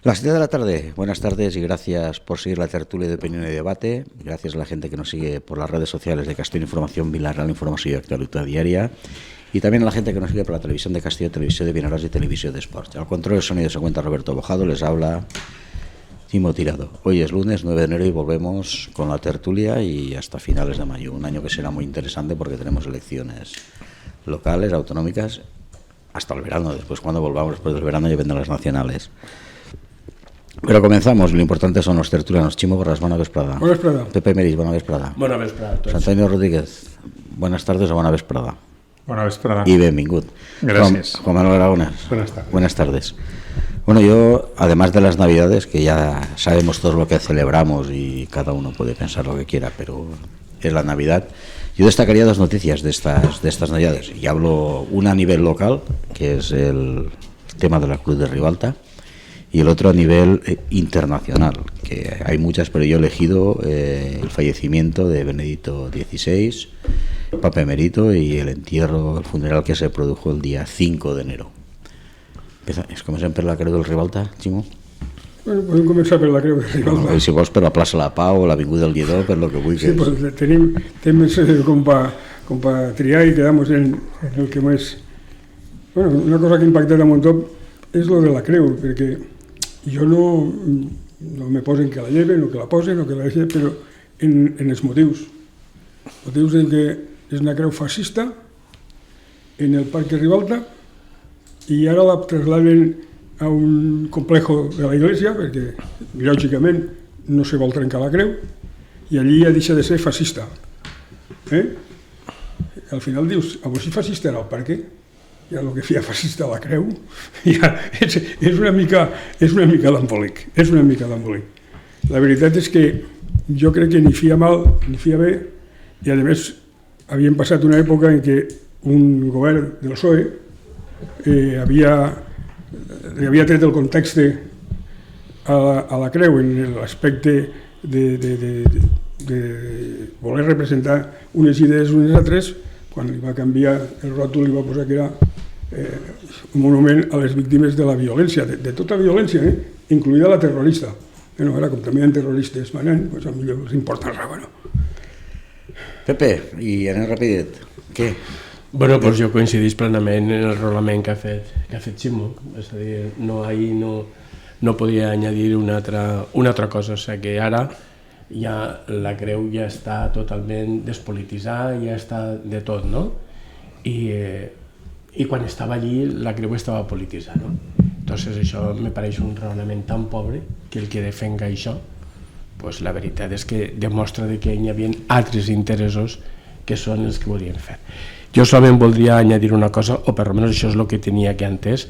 Las 7 de la tarde, buenas tardes y gracias por seguir la tertulia de opinión y debate. Gracias a la gente que nos sigue por las redes sociales de Castillo Información, Vilareal Informació i Actualitat Diaria, y también a la gente que nos sigue por la televisión de Castillo, televisión de Vinaròs y televisión de Sports. Al control del sonido se encuentra Roberto Bojado, les habla Timo Tirado. Hoy es lunes 9 de enero y volvemos con la tertulia y hasta finales de mayo. Un año que será muy interesante porque tenemos elecciones locales, autonómicas, hasta el verano. Después, cuando volvamos después del verano, ya vendrán las nacionales. Pero comenzamos, lo importante son los tertulianos. Chimo Borràs, bona vesprada. Bona vesprada. Pepe Meris, bona vesprada. Bona vesprada a tots. Antonio Rodríguez, buenas tardes o bona vesprada. Bona vesprada. Y benvingut. Gracias. Juan Manuel Aragonés. Buenas tardes. Buenas tardes. Bueno, yo, además de las Navidades, que ya sabemos todo lo que celebramos y cada uno puede pensar lo que quiera, pero es la Navidad, yo destacaría dos noticias de estas Navidades. Y hablo una a nivel local, que es el tema de la Cruz de Ribalta, y el otro a nivel internacional, que hay muchas, pero yo he elegido el fallecimiento de Benedicto XVI, Papa Emerito, y el entierro, el funeral que se produjo el día 5 de enero. És com sempre la Creu del Ribalta, Ximo? Bueno, podem començar per la Creu del Ribalta. No, si vols per la plaça La Pau o l'Avinguda del Lledó, per lo que vulguis. Sí, pues tenim temes com pa triar y quedamos en el que més... Bueno, una cosa que ha impactat a Montop és lo de la Creu, perquè jo no me posen que la lleven o que la posen o que la deixen, però en els motius. Motius en què és una creu fascista en el Parc de Ribalta i ara la trasladen a un complejo de la iglesia perquè, lògicament, no se vol trencar la creu i allí ja deixa de ser fascista. Al final dius, a vos si fascista era el parque, ja el que feia fascista a la creu, ja és una mica d'embolic, és una mica d'embolic. La veritat és que jo crec que ni fia mal ni fia bé, i a més havíem passat una època en què un govern del PSOE havia tret el context a la creu en l'aspecte de voler representar unes idees unes altres, quan li va canviar el ròtol i va posar que era un monument a les víctimes de la violència, de tota violència, incluïda la terrorista. Bueno, ara, com també hi ha terroristes manant, doncs potser els importa el rabo, no? Pepe, i anem rapidet. Què? Bueno, pues jo coincidís plenament en el raonament que ha fet Ximo. És a dir, no podia añadir una altra cosa. O sigui que ara ja la creu ja està totalment despolititzada, ja està de tot, no? I quan estava allí la creu estava polititzada, no? Entonces això me pareix un raonament tan pobre que el que defenga això, pues la veritat és que demostra que hi havia altres interessos que són els que volien fer. Jo solament voldria añadir una cosa, o per almenys això és el que tenia que entès,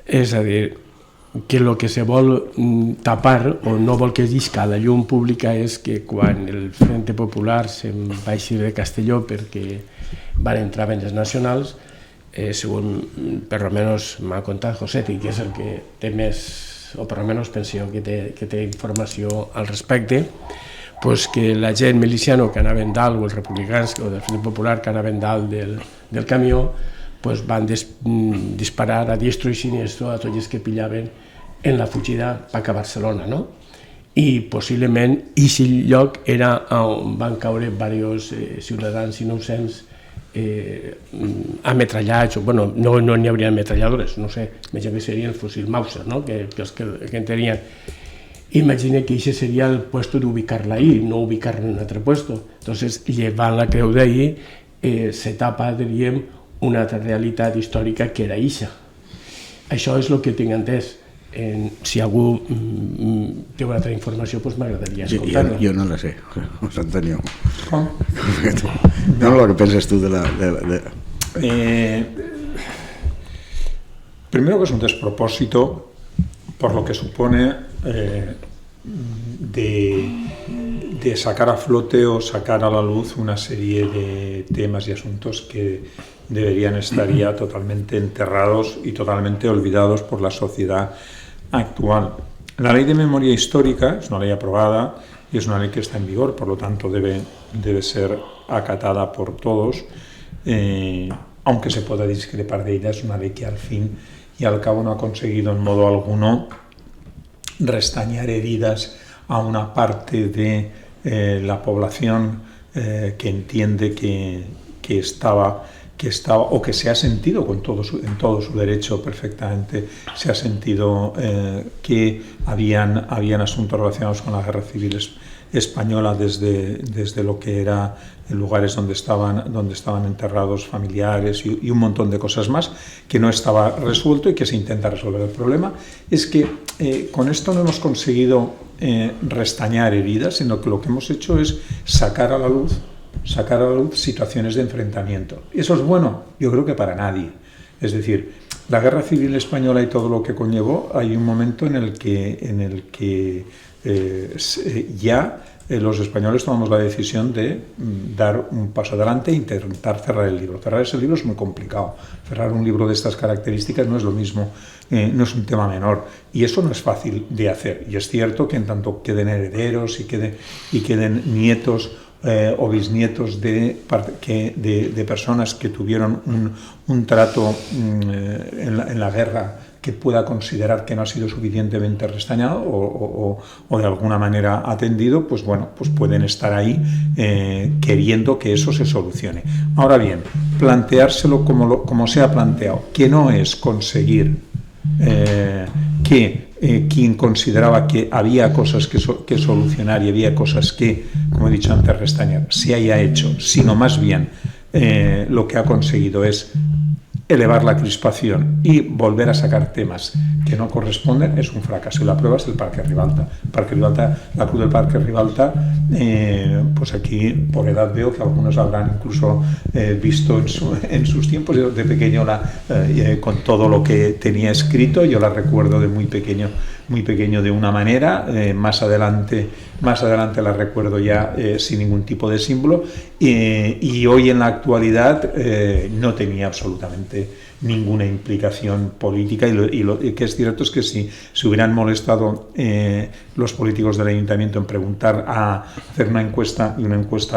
és a dir, que el que se vol tapar o no vol que es llisca a la llum pública és que quan el Frente Popular se'n va eixir de Castelló perquè van entrar a les nacionals, segons per almenys m'ha contat Josetti, que és el que té més, o per almenys penso que té informació al respecte, pues que la gent miliciano que anaven dalt, o els republicans o del Frente Popular que anaven dalt del camió, pues van disparar a diestro i siniestro a tots els que pillaven en la fugida cap a Barcelona, no? I possiblement aquest lloc era on van caure diversos ciutadans innocents ametrallats, o bueno, no n'hi hauria ametralladores, no sé, imagino que serien els fusils Mauser, no? Que els que tenien. Imagina que ese sería el puesto de ubicarla ahí, no ubicarla en otro puesto. Entonces, llevant la creu d'ahí, se tapa, diríem, una altra realitat històrica que era eixa. Això és el que tinc entès. Si algú té una altra informació, doncs m'agradaria escoltar-la. Jo no la sé, José Antonio. No, lo que penses tu de la... Primero que es un despropósito por lo que supone de sacar a flote o sacar a la luz una serie de temas y asuntos que deberían estar ya totalmente enterrados y totalmente olvidados por la sociedad actual. La ley de memoria histórica es una ley aprobada y es una ley que está en vigor, por lo tanto debe ser acatada por todos, aunque se pueda discrepar de ella. Es una ley que al fin y al cabo no ha conseguido en modo alguno restañar heridas a una parte de la población que entiende que estaba o que se ha sentido en todo su derecho perfectamente, se ha sentido que habían asuntos relacionados con la guerra civil española desde lo que era lugares donde estaban enterrados familiares y un montón de cosas más que no estaba resuelto y que se intenta resolver. El problema es que con esto no hemos conseguido restañar heridas, sino que lo que hemos hecho es sacar a la luz situaciones de enfrentamiento. ¿Y eso es bueno? Yo creo que para nadie. Es decir, la guerra civil española y todo lo que conllevó, hay un momento en el que los españoles tomamos la decisión de dar un paso adelante e intentar cerrar el libro. Cerrar ese libro es muy complicado. Cerrar un libro de estas características no es lo mismo, no es un tema menor. Y eso no es fácil de hacer. Y es cierto que en tanto queden herederos y queden nietos o bisnietos de personas que tuvieron un trato en la guerra que pueda considerar que no ha sido suficientemente restañado o de alguna manera atendido, pues bueno, pues pueden estar ahí queriendo que eso se solucione. Ahora bien, planteárselo como se ha planteado, que no es conseguir que quien consideraba que había cosas que solucionar y había cosas que, como he dicho antes, restañar, se haya hecho, sino más bien lo que ha conseguido es elevar la crispación y volver a sacar temas que no corresponden, es un fracaso. Y la prueba es el Parque Ribalta. La cruz del Parque Ribalta, pues aquí por edad veo que algunos habrán incluso visto en sus tiempos. Yo de pequeño con todo lo que tenía escrito, yo la recuerdo de muy pequeño de una manera, más adelante la recuerdo ya sin ningún tipo de símbolo, y hoy en la actualidad no tenía absolutamente ninguna implicación política, y lo que es cierto es que si se hubieran molestado los políticos del ayuntamiento en preguntar, a hacer una encuesta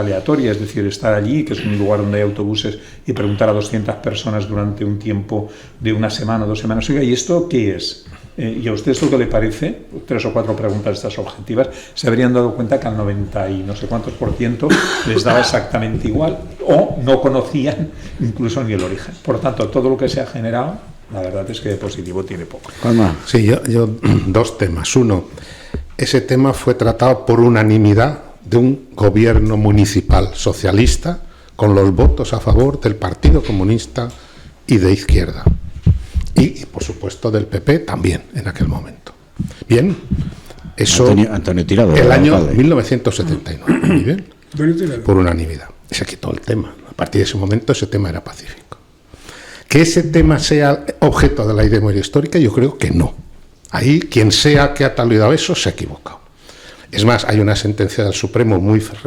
aleatoria, es decir, estar allí, que es un lugar donde hay autobuses, y preguntar a 200 personas durante un tiempo de una semana o 2 semanas, oiga, ¿y esto qué es? ¿Y a usted esto qué le parece? 3 o 4 preguntas estas objetivas, se habrían dado cuenta que al 90 y no sé cuántos % les daba exactamente igual, o no conocían incluso ni el origen. Por tanto, todo lo que se ha generado, la verdad es que de positivo tiene poco. Juanma. Sí, yo 2 temas. Uno, ese tema fue tratado por unanimidad de un gobierno municipal socialista con los votos a favor del Partido Comunista y de Izquierda. Y, por supuesto, del PP también, en aquel momento. Bien, eso... Antonio Tirado. El año 1979, muy bien, por unanimidad. Se quitó el tema. A partir de ese momento, ese tema era pacífico. Que ese tema sea objeto de la idea de memoria histórica, yo creo que no. Ahí, quien sea que ha taludado eso, se ha equivocado. Es más, hay una sentencia del Supremo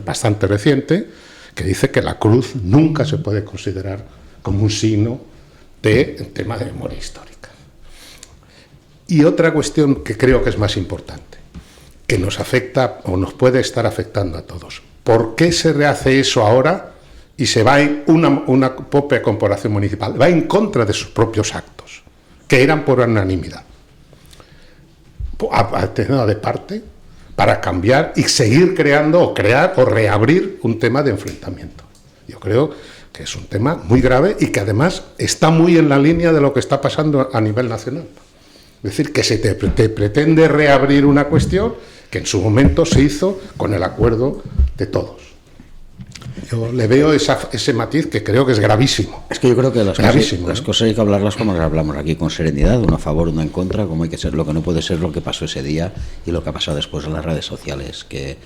bastante reciente que dice que la cruz nunca se puede considerar como un signo de tema de memoria histórica. Y otra cuestión que creo que es más importante, que nos afecta o nos puede estar afectando a todos. ¿Por qué se rehace eso ahora y se va en una propia corporación municipal? Va en contra de sus propios actos, que eran por unanimidad. De parte para cambiar y seguir crear o reabrir un tema de enfrentamiento. Yo creo que es un tema muy grave y que además está muy en la línea de lo que está pasando a nivel nacional. Es decir, que se te pretende reabrir una cuestión que en su momento se hizo con el acuerdo de todos. Yo le veo ese matiz que creo que es gravísimo. Es que yo creo que las cosas hay que hablarlas como las hablamos aquí, con serenidad, uno a favor, uno en contra, como hay que ser. Lo que no puede ser lo que pasó ese día y lo que ha pasado después en las redes sociales, que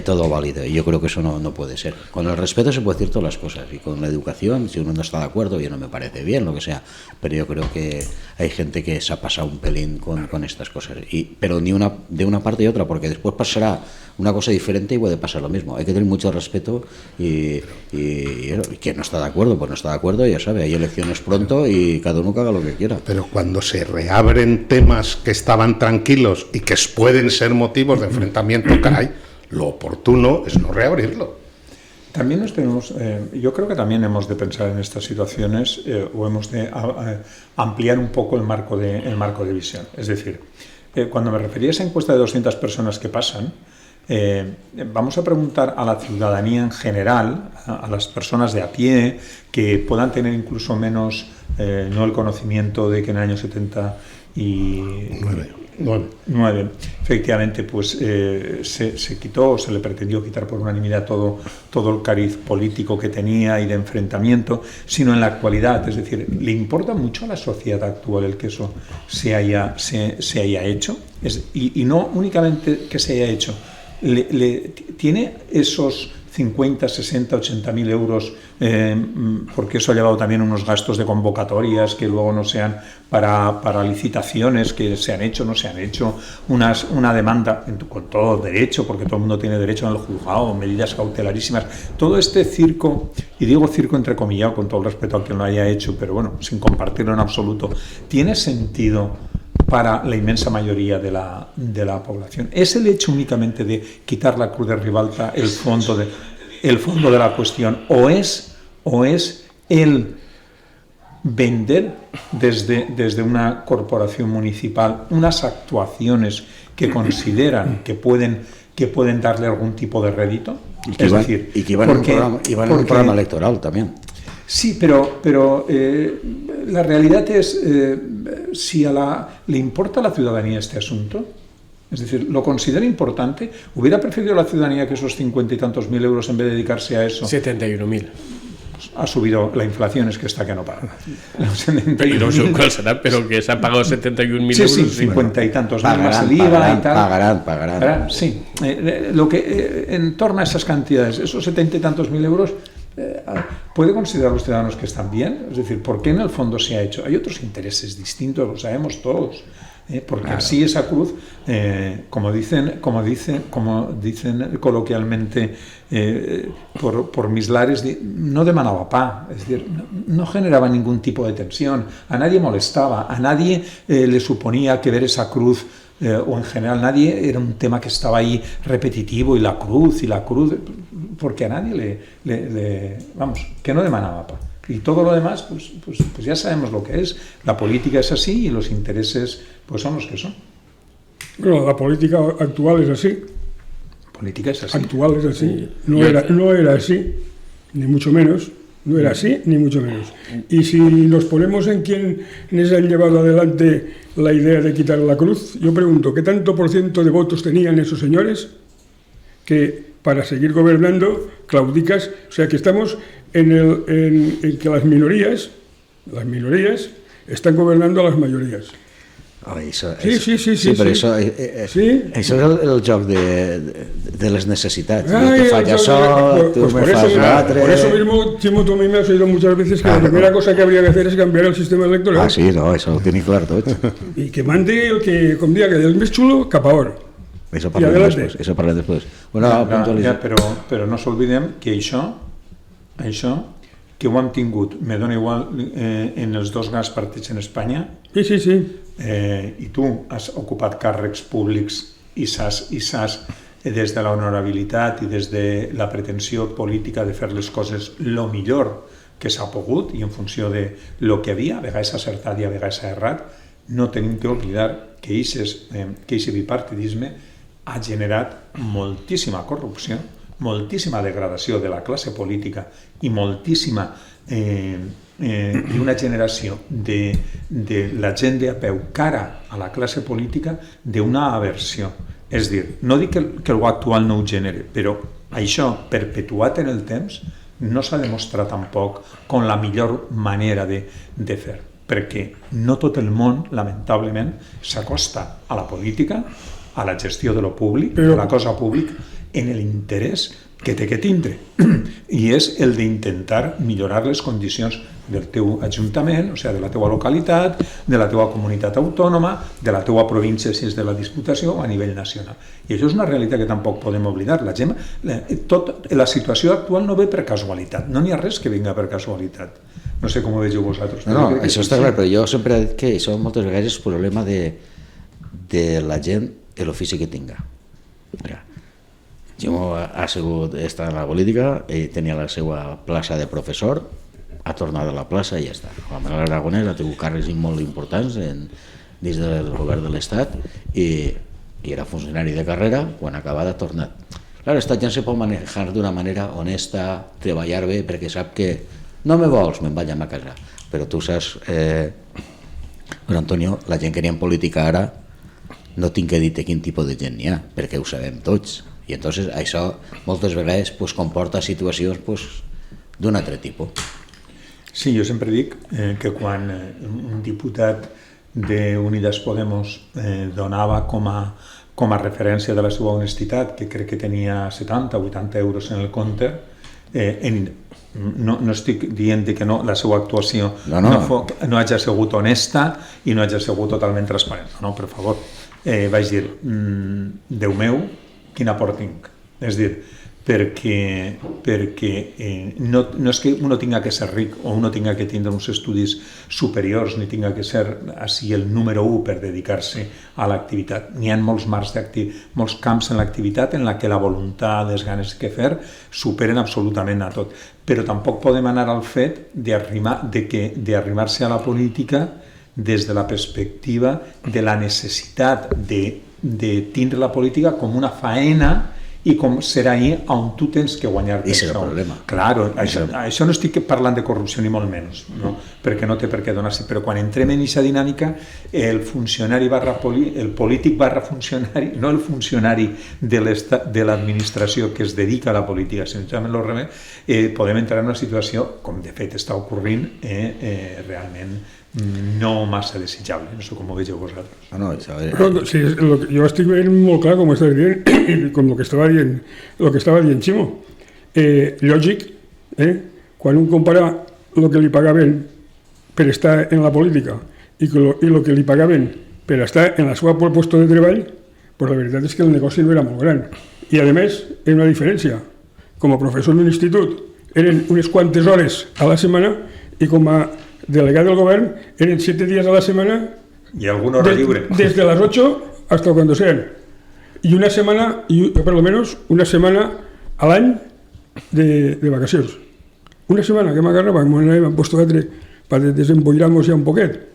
todo válido, y yo creo que eso no puede ser. Con el respeto se puede decir todas las cosas, y con la educación, si uno no está de acuerdo, yo no me parece bien, lo que sea, pero yo creo que hay gente que se ha pasado un pelín con estas cosas, pero ni de una parte y otra, porque después pasará una cosa diferente y puede pasar lo mismo. Hay que tener mucho respeto y quien no está de acuerdo, pues no está de acuerdo, ya sabe, hay elecciones pronto y cada uno que haga lo que quiera. Pero cuando se reabren temas que estaban tranquilos y que pueden ser motivos de enfrentamiento, caray, lo oportuno es no reabrirlo. También yo creo que también hemos de pensar en estas situaciones o hemos de ampliar un poco el marco de visión. Es decir, cuando me refería a esa encuesta de 200 personas que pasan, vamos a preguntar a la ciudadanía en general, a las personas de a pie, que puedan tener incluso menos, no el conocimiento de que en el año 79, efectivamente, pues se quitó, se le pretendió quitar por unanimidad todo el cariz político que tenía y de enfrentamiento, sino en la actualidad. Es decir, ¿le importa mucho a la sociedad actual el que eso se haya hecho? Y no únicamente que se haya hecho, ¿tiene esos 50, 60, 80.000 euros, porque eso ha llevado también unos gastos de convocatorias que luego no sean para licitaciones que se han hecho, no se han hecho, una demanda con todo derecho, porque todo el mundo tiene derecho en el juzgado, medidas cautelarísimas, todo este circo, y digo circo entrecomillado con todo el respeto a quien lo haya hecho, pero bueno, sin compartirlo en absoluto, ¿tiene sentido para la inmensa mayoría de la población? ¿Es el hecho únicamente de quitar la cruz de Ribalta el fondo de la cuestión, o es el vender desde una corporación municipal unas actuaciones que consideran que pueden darle algún tipo de rédito? Y que iban en un programa electoral también. Sí, pero la realidad es, si le importa a la ciudadanía este asunto, es decir, ¿lo considera importante? ¿Hubiera preferido la ciudadanía que esos 50 y tantos mil euros, en vez de dedicarse a eso? 71.000. Ha subido la inflación, es que está que no paga. Y no sé cuál será, pero que se han pagado 71.000 euros. Sí, 50 y tantos mil más el IVA y tal. Pagarán. Sí, lo que en torno a esas cantidades, esos 70 y tantos mil euros, ¿puede considerar los ciudadanos que están bien? Es decir, ¿por qué en el fondo se ha hecho? Hay otros intereses distintos, lo sabemos todos. Porque claro, así esa cruz, como dicen coloquialmente por mis lares, no demanaba pa, es decir, no generaba ningún tipo de tensión, a nadie molestaba, a nadie le suponía que ver esa cruz, o en general nadie, era un tema que estaba ahí repetitivo, y la cruz, porque a nadie vamos, que no demanaba pa. Y todo lo demás, pues ya sabemos lo que es. La política es así y los intereses pues son los que son. Bueno, la política actual es así. Política es así. Actual es así. No era así, ni mucho menos. No era así, ni mucho menos. Y si nos ponemos en quienes han llevado adelante la idea de quitar la cruz, yo pregunto, ¿qué tanto por ciento de votos tenían esos señores que para seguir gobernando claudicas? O sea, que estamos en que las minorías están gobernando a las mayorías. Sí, però això és el joc de les necessitats. Te falla això, tu me fas l'altre... Por eso mismo, Chimo, tú a mí me has oído muchas veces que la primera cosa que habría que hacer es cambiar el sistema electoral. Sí, no, això ho tenim clar tots. I que mande el que, com dia, que és més xulo, cap a or. Eso parlem després. Però no s'olvidem que això que ho hem tingut, me dona igual, en els dos grans partits en Espanya. Sí. I tu has ocupat càrrecs públics i saps des de l'honorabilitat i des de la pretensió política de fer les coses lo millor que s'ha pogut i en funció de lo que havia, a vegades acertat i a vegades errat. No tenim que oblidar que aquest bipartidisme ha generat moltíssima corrupció, moltíssima degradació de la classe política i moltíssima i una generació de la gent de a peu cara a la classe política d'una aversió. És a dir, no dic que el actual no ho genere, però això, perpetuat en el temps, no s'ha demostrat tampoc com la millor manera de fer, perquè no tot el món, lamentablement, s'acosta a la política, a la gestió de lo públic, a la cosa pública, en l'interès que té que tindre, i és el d'intentar millorar les condicions del teu ajuntament, o sigui, de la teua localitat, de la teua comunitat autònoma, de la teua província, si és de la Diputació, a nivell nacional. I això és una realitat que tampoc podem oblidar. La situació actual no ve per casualitat, no n'hi ha res que vinga per casualitat. No sé com ho vegeu vosaltres. No, això està clar, però jo sempre he dit que això moltes vegades és problema de la gent, l'ofici que tinga. Jo ha sigut estar en la política, ell tenia la seva plaça de professor, ha tornat a la plaça i ja està. Juan Manuel Aragonès ha tingut càrrecs molt importants dins del govern de l'Estat i era funcionari de carrera, quan acabava tornat. Clar, esta gent se pot manejar d'una manera honesta, treballar bé, perquè sap que no me vols, me'n vaig a casa. Però tu saps, però Antonio, la gent que n'hi ha en política ara no tinc que dir-te quin tipus de gent n'hi ha, perquè ho sabem tots. I entonces això moltes vegades comporta situacions d'un altre tipus. Sí, jo sempre dic que quan un diputat d'Unidas Podemos donava com a referència de la seva honestitat, que crec que tenia 70 o 80 euros en el compte, no estic dient que no, la seva actuació no hagi sigut honesta i no hagi sigut totalment transparent. No, per favor, vaig dir, Déu meu, quin aport tinc? És dir, perquè no és que uno tinga que ser ric o uno tinga que tindre uns estudis superiors ni tinga que ser així el número 1 per dedicar-se a l'activitat. N'hi ha molts molts camps en l'activitat en la que la voluntat, les ganes que fer superen absolutament a tot. Però tampoc podem anar al fet d'arrimar-se a la política des de la perspectiva de la necessitat de tindre la política com una faena i com ser ahí on tu tens que guanyar-te. I és el problema. Claro, això no estic parlant de corrupció ni molt menys, no? Perquè no té per què donar-se, però quan entrem en aquesta dinàmica, el polític barra funcionari, no el funcionari de l'administració que es dedica a la política, sinó podem entrar en una situació, com de fet està ocorrint, realment no massa desitjable. No sé com ho vegeu vosaltres. Sí, jo estic veient molt clar com estàs dient i com el que estava dient Ximo. Lògic, quan un compara el que li pagaven per estar en la política i el que li pagaven per estar en la seva puesto de treball, pues la veritat és que el negoci no era molt gran. I a més, hi ha una diferència. Com a professor d'un institut eren unes quantes hores a la setmana i com a delegat del govern eren 7 dies a la setmana i alguna hora lliure des de las 8 hasta cuando sean y una semana, por lo menos una semana al año de vacaciones, una semana que m'agarrava, m'han puesto para desemboirarnos ya un poquet,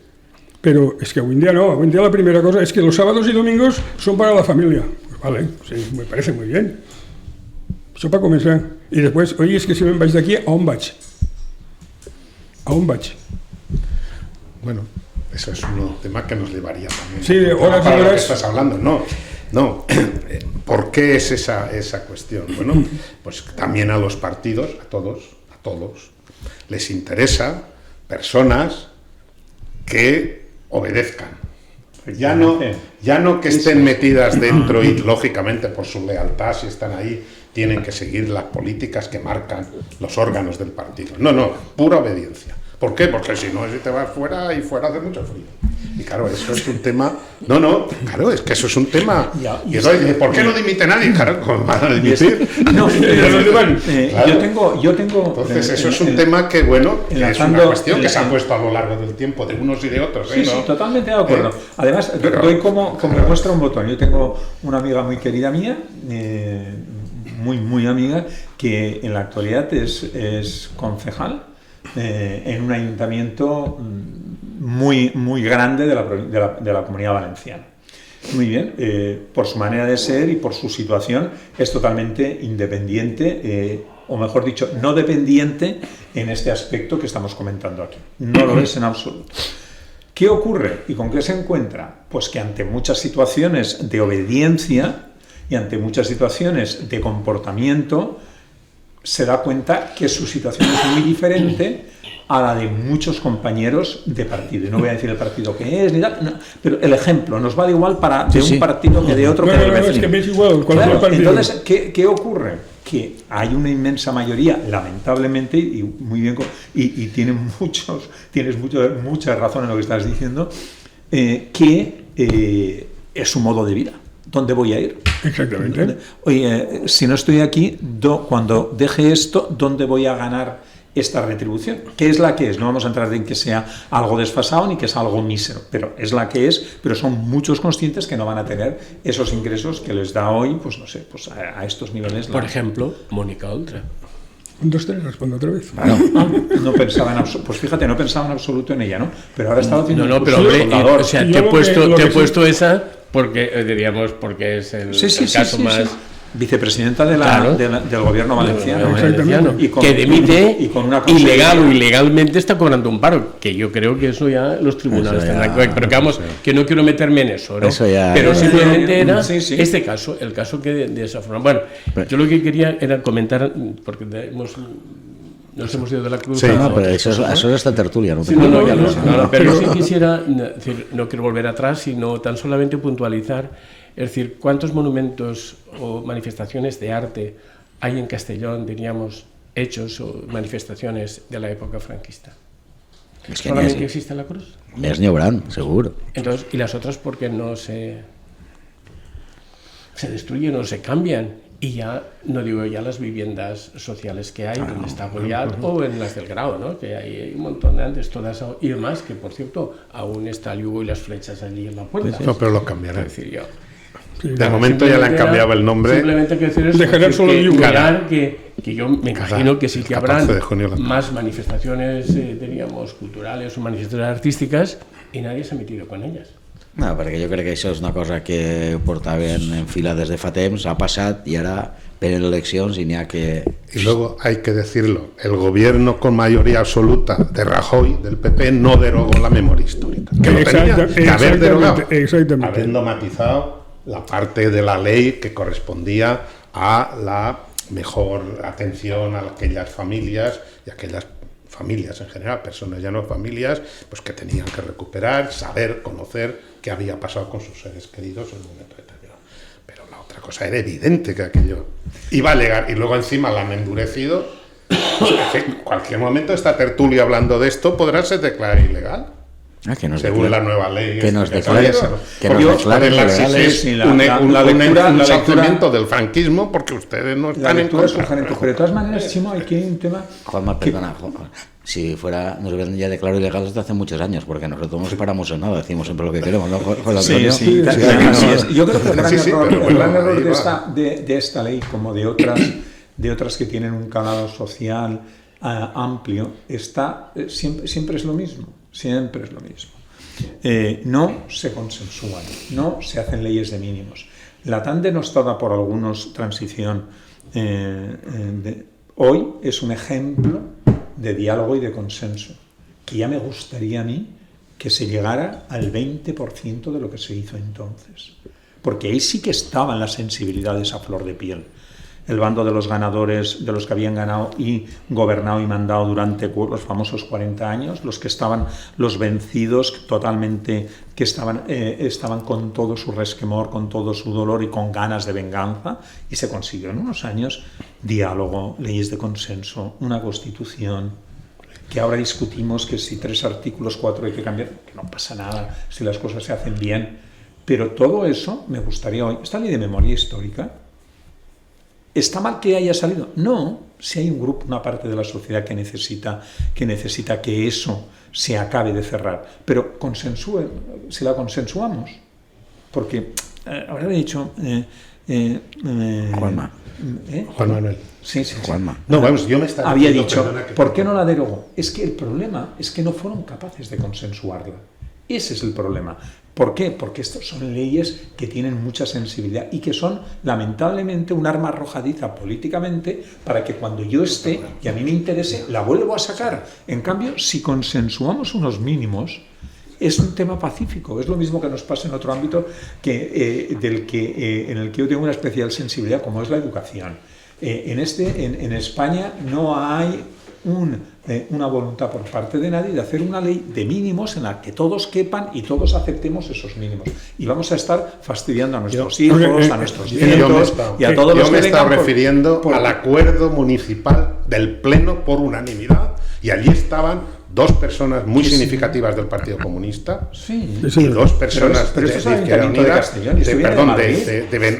pero es que hoy en día no, hoy en día la primera cosa es que los sábados y domingos son para la familia. Pues vale, sí, me parece muy bien, eso para comenzar, y después, oye, es que si me vais de aquí, ¿a on vaig? Bueno, eso es un tema que nos llevaría también. Sí, horas y horas. horas. Que estás hablando, no. ¿Por qué es esa cuestión? Bueno, pues también a los partidos, a todos, les interesa personas que obedezcan. Ya no que estén metidas dentro y, lógicamente, por su lealtad, si están ahí, tienen que seguir las políticas que marcan los órganos del partido. No, pura obediencia. ¿Por qué? Porque si no, si te vas fuera y fuera hace mucho frío. Y claro, eso es un tema... No, claro, es que eso es un tema... Y ¿por qué no dimite nadie? Claro, ¿cómo van a dimitir? No, yo tengo... Entonces, eso es un tema que, bueno, que es una cuestión que se ha puesto a lo largo del tiempo de unos y de otros. Sí, totalmente de acuerdo. Además, doy como muestra un botón. Yo tengo una amiga muy querida mía, muy amiga, que en la actualidad es concejal en un ayuntamiento muy grande de la Comunidad Valenciana. Muy bien, por su manera de ser y por su situación es totalmente independiente, o mejor dicho, no dependiente en este aspecto que estamos comentando aquí. No lo es en absoluto. ¿Qué ocurre y con qué se encuentra? Pues que ante muchas situaciones de obediencia y ante muchas situaciones de comportamiento, se da cuenta que su situación es muy diferente a la de muchos compañeros de partido. Y no voy a decir el partido que es, ni tal, no, pero el ejemplo nos vale igual de un partido que de otro, que del vecino. Es que me es igual, claro, entonces, ¿qué ocurre? Que hay una inmensa mayoría, lamentablemente, y muy bien, y tienes mucha razón en lo que estás diciendo, que es su modo de vida. ¿Dónde voy a ir? Exactamente. Oye, si no estoy aquí, cuando deje esto, ¿dónde voy a ganar esta retribución? ¿Qué es la que es? No vamos a entrar en que sea algo desfasado ni que sea algo mísero, pero es la que es, pero son muchos conscientes que no van a tener esos ingresos que les da hoy, pues no sé, pues a estos niveles. Por ejemplo, Mónica Oltra. Un, dos, tres, respondo otra vez. No pensaba en absoluto, pues fíjate, no pensaba en absoluto en ella, ¿no? Pero ahora estaba haciendo No, pero hombre, o sea, te he puesto esa porque, diríamos, porque es el caso más... Sí. Vicepresidenta del gobierno valenciano. Y que dimite y ilegal o ilegalmente está cobrando un paro, que yo creo que eso ya los tribunales tendrán que ver, pero que vamos, que no quiero meterme en eso, ¿no? Pero simplemente era este caso, el caso que de esa forma. Bueno, yo lo que quería era comentar, porque nos hemos ido de la cruz. Sí, no, pero eso es esta tertulia, ¿no? Pero sí quisiera, decir, no quiero volver atrás, sino tan solamente puntualizar. Es decir, ¿cuántos monumentos o manifestaciones de arte hay en Castellón, diríamos, hechos o manifestaciones de la época franquista? Es que ¿Solamente existe la cruz? Es Ñobrán, seguro. Entonces, ¿y las otras por qué no se destruyen o se cambian? Y ya, no digo ya las viviendas sociales que hay, donde está Goliat, o en las del Grau, ¿no? Que hay un montón de antes, todas, y demás, que por cierto, aún está el yugo y las flechas allí en la puerta. No, pero lo cambiarán. Es decir, yo... De momento ya le han cambiado el nombre. Simplemente hay que decir eso, dejarán solo el yugo. Que yo me imagino que sí que habrán más manifestaciones, diríamos, culturales o manifestaciones artísticas, y nadie se ha metido con ellas. No, perquè jo crec que això és una cosa que portaven en fila des de fa temps, ha passat i ara venen eleccions i n'hi ha que... Y luego hay que decirlo, el gobierno con mayoría absoluta de Rajoy, del PP, no derogó la memoria histórica. Que lo tenía que haber derogado, habiendo matizado la parte de la ley que correspondía a la mejor atención a aquellas familias y aquellas familias en general, personas ya no familias, pues que tenían que recuperar, saber, conocer qué había pasado con sus seres queridos en un momento determinado. Pero la otra cosa era evidente que aquello iba a llegar, y luego encima la han endurecido. En cualquier momento esta tertulia hablando de esto podrá ser declarada ilegal. Que nos según la nueva ley que nos declare un lanzamiento del franquismo, porque ustedes no están en contra. Pero de todas maneras, Chimo, aquí hay un tema... Juanma, perdona, Juanma. Si fuera, nos hubieran ya declarado ilegales desde hace muchos años, porque nosotros no separamos en nada, decimos siempre lo que queremos, ¿no, José Antonio? Yo creo que el gran error de esta ley, como de otras que tienen un calado social amplio, siempre es lo mismo. Siempre es lo mismo. No se consensúan, no se hacen leyes de mínimos. La tan denostada por algunos transición hoy es un ejemplo de diálogo y de consenso, que ya me gustaría a mí que se llegara al 20% de lo que se hizo entonces. Porque ahí sí que estaban las sensibilidades a flor de piel. El bando de los ganadores, de los que habían ganado y gobernado y mandado durante los famosos 40 años, los que estaban, los vencidos totalmente, que estaban con todo su resquemor, con todo su dolor y con ganas de venganza, y se consiguió en unos años diálogo, leyes de consenso, una constitución, que ahora discutimos que si 3 artículos, 4 hay que cambiar, que no pasa nada si las cosas se hacen bien, pero todo eso me gustaría hoy, esta ley de memoria histórica. ¿Está mal que haya salido? No, si hay un grupo, una parte de la sociedad que necesita que eso se acabe de cerrar. Pero si la consensuamos, porque ahora he dicho... Juanma. Juan Manuel. Sí. Juanma. No, vamos, yo me estaba había dicho, ¿por qué no la derogó? Es que el problema es que no fueron capaces de consensuarla. Ese es el problema. ¿Por qué? Porque estas son leyes que tienen mucha sensibilidad y que son, lamentablemente, un arma arrojadiza políticamente para que cuando yo esté y a mí me interese, la vuelvo a sacar. En cambio, si consensuamos unos mínimos, es un tema pacífico. Es lo mismo que nos pasa en otro ámbito en el que yo tengo una especial sensibilidad, como es la educación. En España no hay una voluntad por parte de nadie de hacer una ley de mínimos en la que todos quepan y todos aceptemos esos mínimos. Y vamos a estar fastidiando a nuestros hijos, a nuestros nietos y a todos los que vengan. Yo me estaba refiriendo al acuerdo municipal del Pleno por unanimidad, y allí estaban 2 personas muy significativas del Partido Comunista y 2 personas de Izquierda Unida,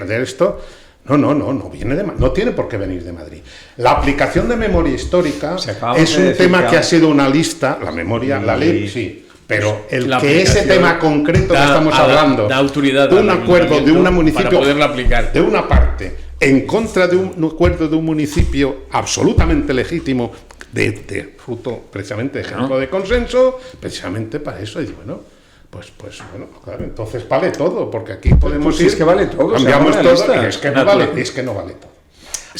de esto. No viene de Madrid, no tiene por qué venir de Madrid. La aplicación de memoria histórica es un tema que ha sido una lista, la memoria, la ley, sí, pero ese tema concreto que estamos hablando, da autoridad un acuerdo de un municipio, para poderla aplicar. De una parte, en contra de un acuerdo de un municipio absolutamente legítimo, de fruto precisamente de ejemplo de consenso, precisamente para eso. Y bueno, pues bueno, claro, entonces vale todo, porque aquí podemos ir... Es que vale todo. Cambiamos todo, y es que no vale todo.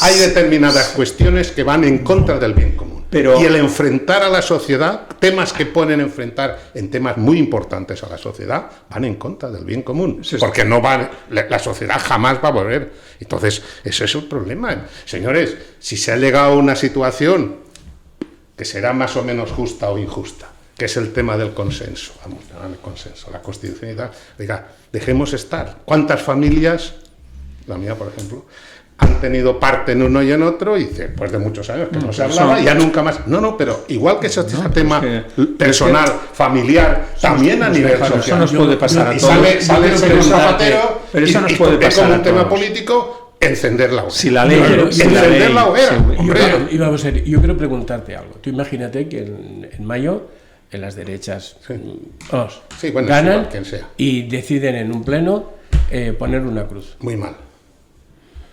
Hay determinadas cuestiones que van en contra del bien común. Y el enfrentar a la sociedad, temas que ponen enfrentar en temas muy importantes a la sociedad, van en contra del bien común. Porque no va, la sociedad jamás va a volver. Entonces, ese es el problema. Señores, si se ha llegado a una situación que será más o menos justa o injusta, que es el tema del consenso, vamos, el consenso, la constitucionalidad, oiga, dejemos estar. ¿Cuántas familias, la mía por ejemplo, han tenido parte en uno y en otro, y después de muchos años que no se hablaba, ya nunca más? No, pero igual que ese tema personal, familiar, también a nivel social. Eso nos puede pasar a todos. Y sale el señor Zapatero pero eso nos y puede pasar como a un tema todos. político, encender la hoguera. Si la ley... Encender la hoguera. Y vamos a ver, yo quiero preguntarte algo. Tú imagínate que en mayo, en las derechas ganan igual, quien sea, y deciden en un pleno poner una cruz. Muy mal.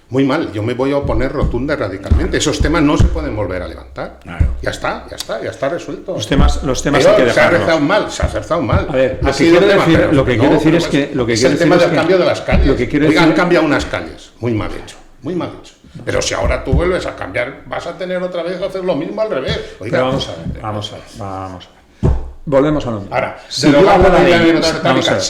Muy mal, yo me voy a oponer rotunda y radicalmente. Esos temas no se pueden volver a levantar. Claro. Ya está resuelto. Los temas pero hay que se ha acertado mal. A ver, lo que quiero decir es que el tema del cambio de las calles. Lo que quiero Oiga, decir... han cambiado unas calles, muy mal hecho. Pero si ahora tú vuelves a cambiar, vas a tener otra vez que hacer lo mismo al revés. Oiga, pero vamos a ver. Volvemos a lo mismo. Ahora, si yo hablo de la ley, vamos a ver.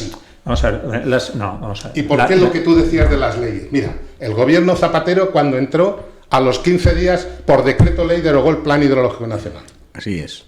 Vamos a ver. ¿Y por qué lo que tú decías de las leyes? Mira, el gobierno Zapatero, cuando entró, a los 15 días, por decreto ley, derogó el Plan Hidrológico Nacional. Así es.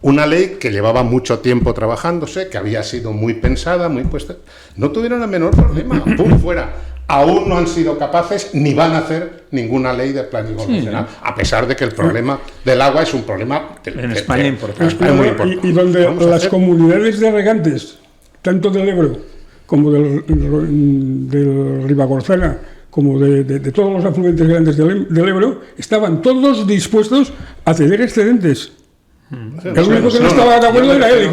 Una ley que llevaba mucho tiempo trabajándose, que había sido muy pensada, muy puesta. No tuvieron el menor problema. ¡Pum! Fuera. Aún no han sido capaces ni van a hacer ninguna ley de plan nacional, a pesar de que el problema del agua es un problema en España importante. Muy importante. Y donde las comunidades de regantes, tanto del Ebro como del Ribagorzana, como de todos los afluentes grandes del Ebro, estaban todos dispuestos a ceder excedentes. El único que no estaba de acuerdo era él,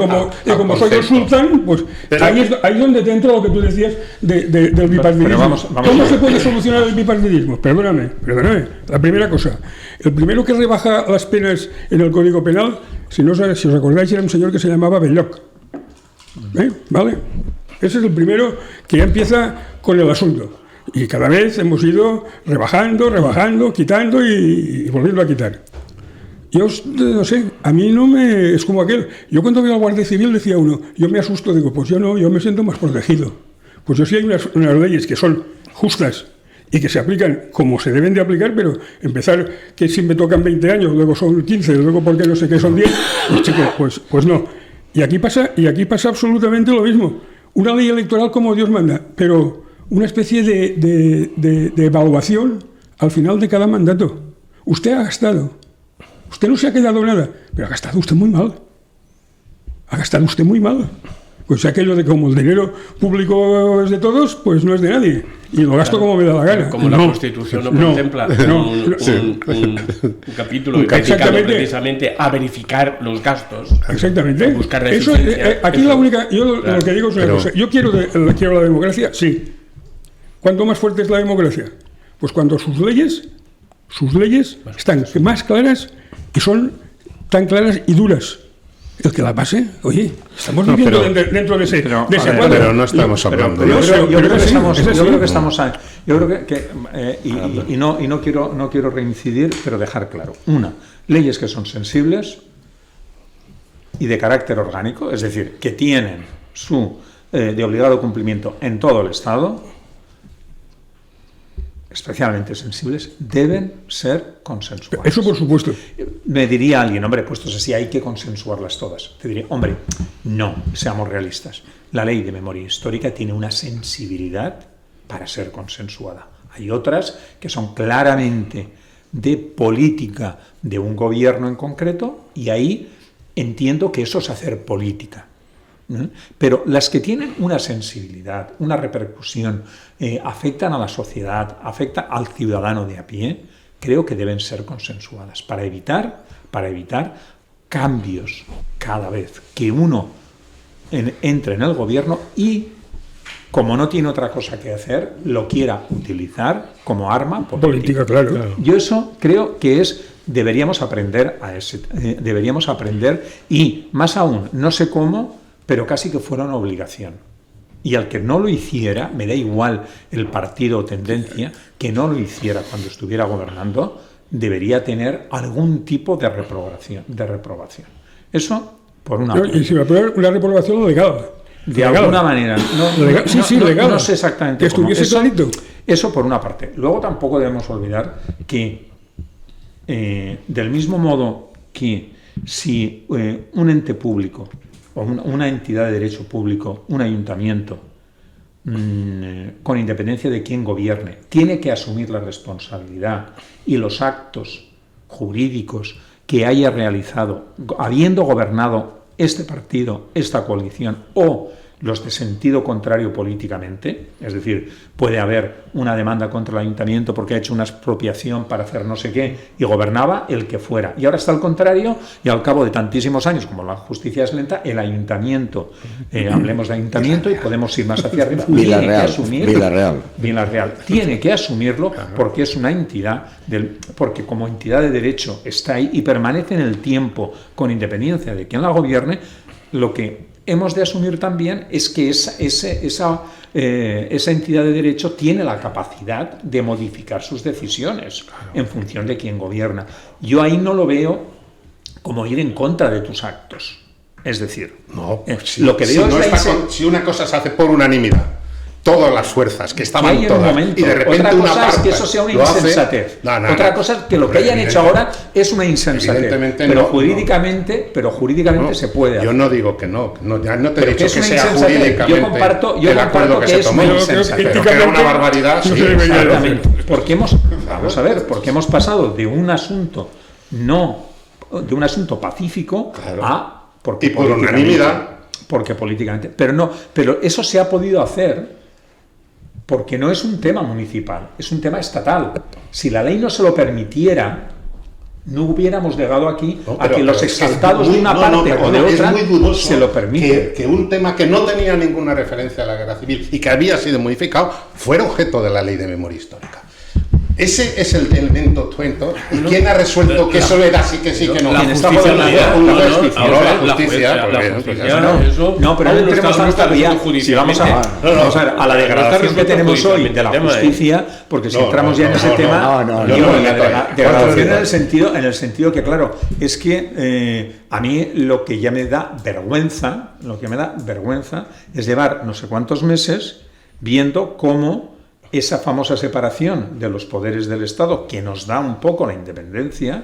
y como soy el sultán, pues ahí es donde te entra lo que tú decías del bipartidismo. ¿Cómo se puede solucionar el bipartidismo? Perdóname. La primera cosa, el primero que rebaja las penas en el Código Penal, si os acordáis, era un señor que se llamaba Belloc. ¿Vale? Ese es el primero que ya empieza con el asunto. Y cada vez hemos ido rebajando, quitando y volviendo a quitar. Yo no sé, a mí no me... Es como aquel... Yo cuando veo al Guardia Civil decía uno, yo me asusto, digo, pues yo no, yo me siento más protegido. Pues yo sí hay unas leyes que son justas y que se aplican como se deben de aplicar, pero empezar que si me tocan 20 años, luego son 15, luego porque no sé qué son 10, pues no. Y aquí pasa absolutamente lo mismo. Una ley electoral como Dios manda, pero una especie de evaluación al final de cada mandato. Usted ha gastado. Usted no se ha quedado nada, pero ha gastado usted muy mal. Pues aquello de como el dinero público es de todos, pues no es de nadie. Y lo gasto como me da la gana. Como la Constitución no contempla un capítulo dedicado precisamente a verificar los gastos. Exactamente. A buscar la eficiencia. Aquí la única... Yo lo que digo es una cosa. Yo quiero la democracia, sí. ¿Cuánto más fuerte es la democracia? Pues cuando sus leyes están más claras y son tan claras y duras. El que la pase, oye, estamos viviendo dentro de ese cuadro. Pero no estamos hablando. Yo creo que estamos y no quiero reincidir, pero dejar claro. Una, leyes que son sensibles y de carácter orgánico, es decir, que tienen su de obligado cumplimiento en todo el Estado, especialmente sensibles, deben ser consensuadas. Eso por supuesto. Me diría alguien, hombre, puestos así hay que consensuarlas todas. Te diría, hombre, no, seamos realistas. La ley de memoria histórica tiene una sensibilidad para ser consensuada. Hay otras que son claramente de política de un gobierno en concreto y ahí entiendo que eso es hacer política. Pero las que tienen una sensibilidad, una repercusión, afectan a la sociedad, afectan al ciudadano de a pie, creo que deben ser consensuadas para evitar cambios cada vez que uno entre en el gobierno y como no tiene otra cosa que hacer, lo quiera utilizar como arma política. Claro. Yo eso creo que deberíamos aprender y más aún, no sé cómo, pero casi que fuera una obligación. Y al que no lo hiciera, me da igual el partido o tendencia, que no lo hiciera cuando estuviera gobernando, debería tener algún tipo de reprobación. Eso por una parte. Y si me aprueba una reprobación legal. De alguna manera. Legal. No sé exactamente que cómo. Estuviese clarito. Eso por una parte. Luego tampoco debemos olvidar que del mismo modo que si un ente público o una entidad de derecho público, un ayuntamiento, con independencia de quién gobierne, tiene que asumir la responsabilidad y los actos jurídicos que haya realizado, habiendo gobernado este partido, esta coalición o los de sentido contrario políticamente, es decir, puede haber una demanda contra el ayuntamiento porque ha hecho una expropiación para hacer no sé qué y gobernaba el que fuera. Y ahora está al contrario y al cabo de tantísimos años, como la justicia es lenta, el ayuntamiento, hablemos de ayuntamiento y podemos ir más hacia arriba, Vilarreal tiene que asumirlo porque es una entidad, porque como entidad de derecho está ahí y permanece en el tiempo con independencia de quién la gobierne. Lo que hemos de asumir también es que esa entidad de derecho tiene la capacidad de modificar sus decisiones en función de quién gobierna. Yo ahí no lo veo como ir en contra de tus actos. Es decir, lo que veo si una cosa se hace por unanimidad, todas las fuerzas que estaban todas, momento. Y de repente otra cosa una parte es que eso sea una insensatez. Otra cosa es que lo que hayan hecho ahora es una insensatez. Pero jurídicamente se puede hacer. Yo no digo que no ya no te he dicho que sea insensatez. jurídicamente yo comparto acuerdo que se tomó. Pero que era una barbaridad. No exactamente. Porque hemos pasado de un asunto pacífico a y por unanimidad. Porque políticamente, pero eso se ha podido hacer porque no es un tema municipal, es un tema estatal. Si la ley no se lo permitiera, no hubiéramos llegado aquí a que los exaltados de una parte o de otra se lo permiten. Que un tema que no tenía ninguna referencia a la guerra civil y que había sido modificado fuera objeto de la ley de memoria histórica. Ese es el elemento tuento. ¿Y quién ha resuelto que eso era sí, que sí, que no? La justicia. No, pero no entremos tanto ya. Si vamos a la degradación que tenemos hoy de la justicia, porque si entramos ya en ese tema, degradación en el sentido que, claro, es que a mí lo que ya me da vergüenza es llevar no sé cuántos meses viendo cómo esa famosa separación de los poderes del Estado, que nos da un poco la independencia,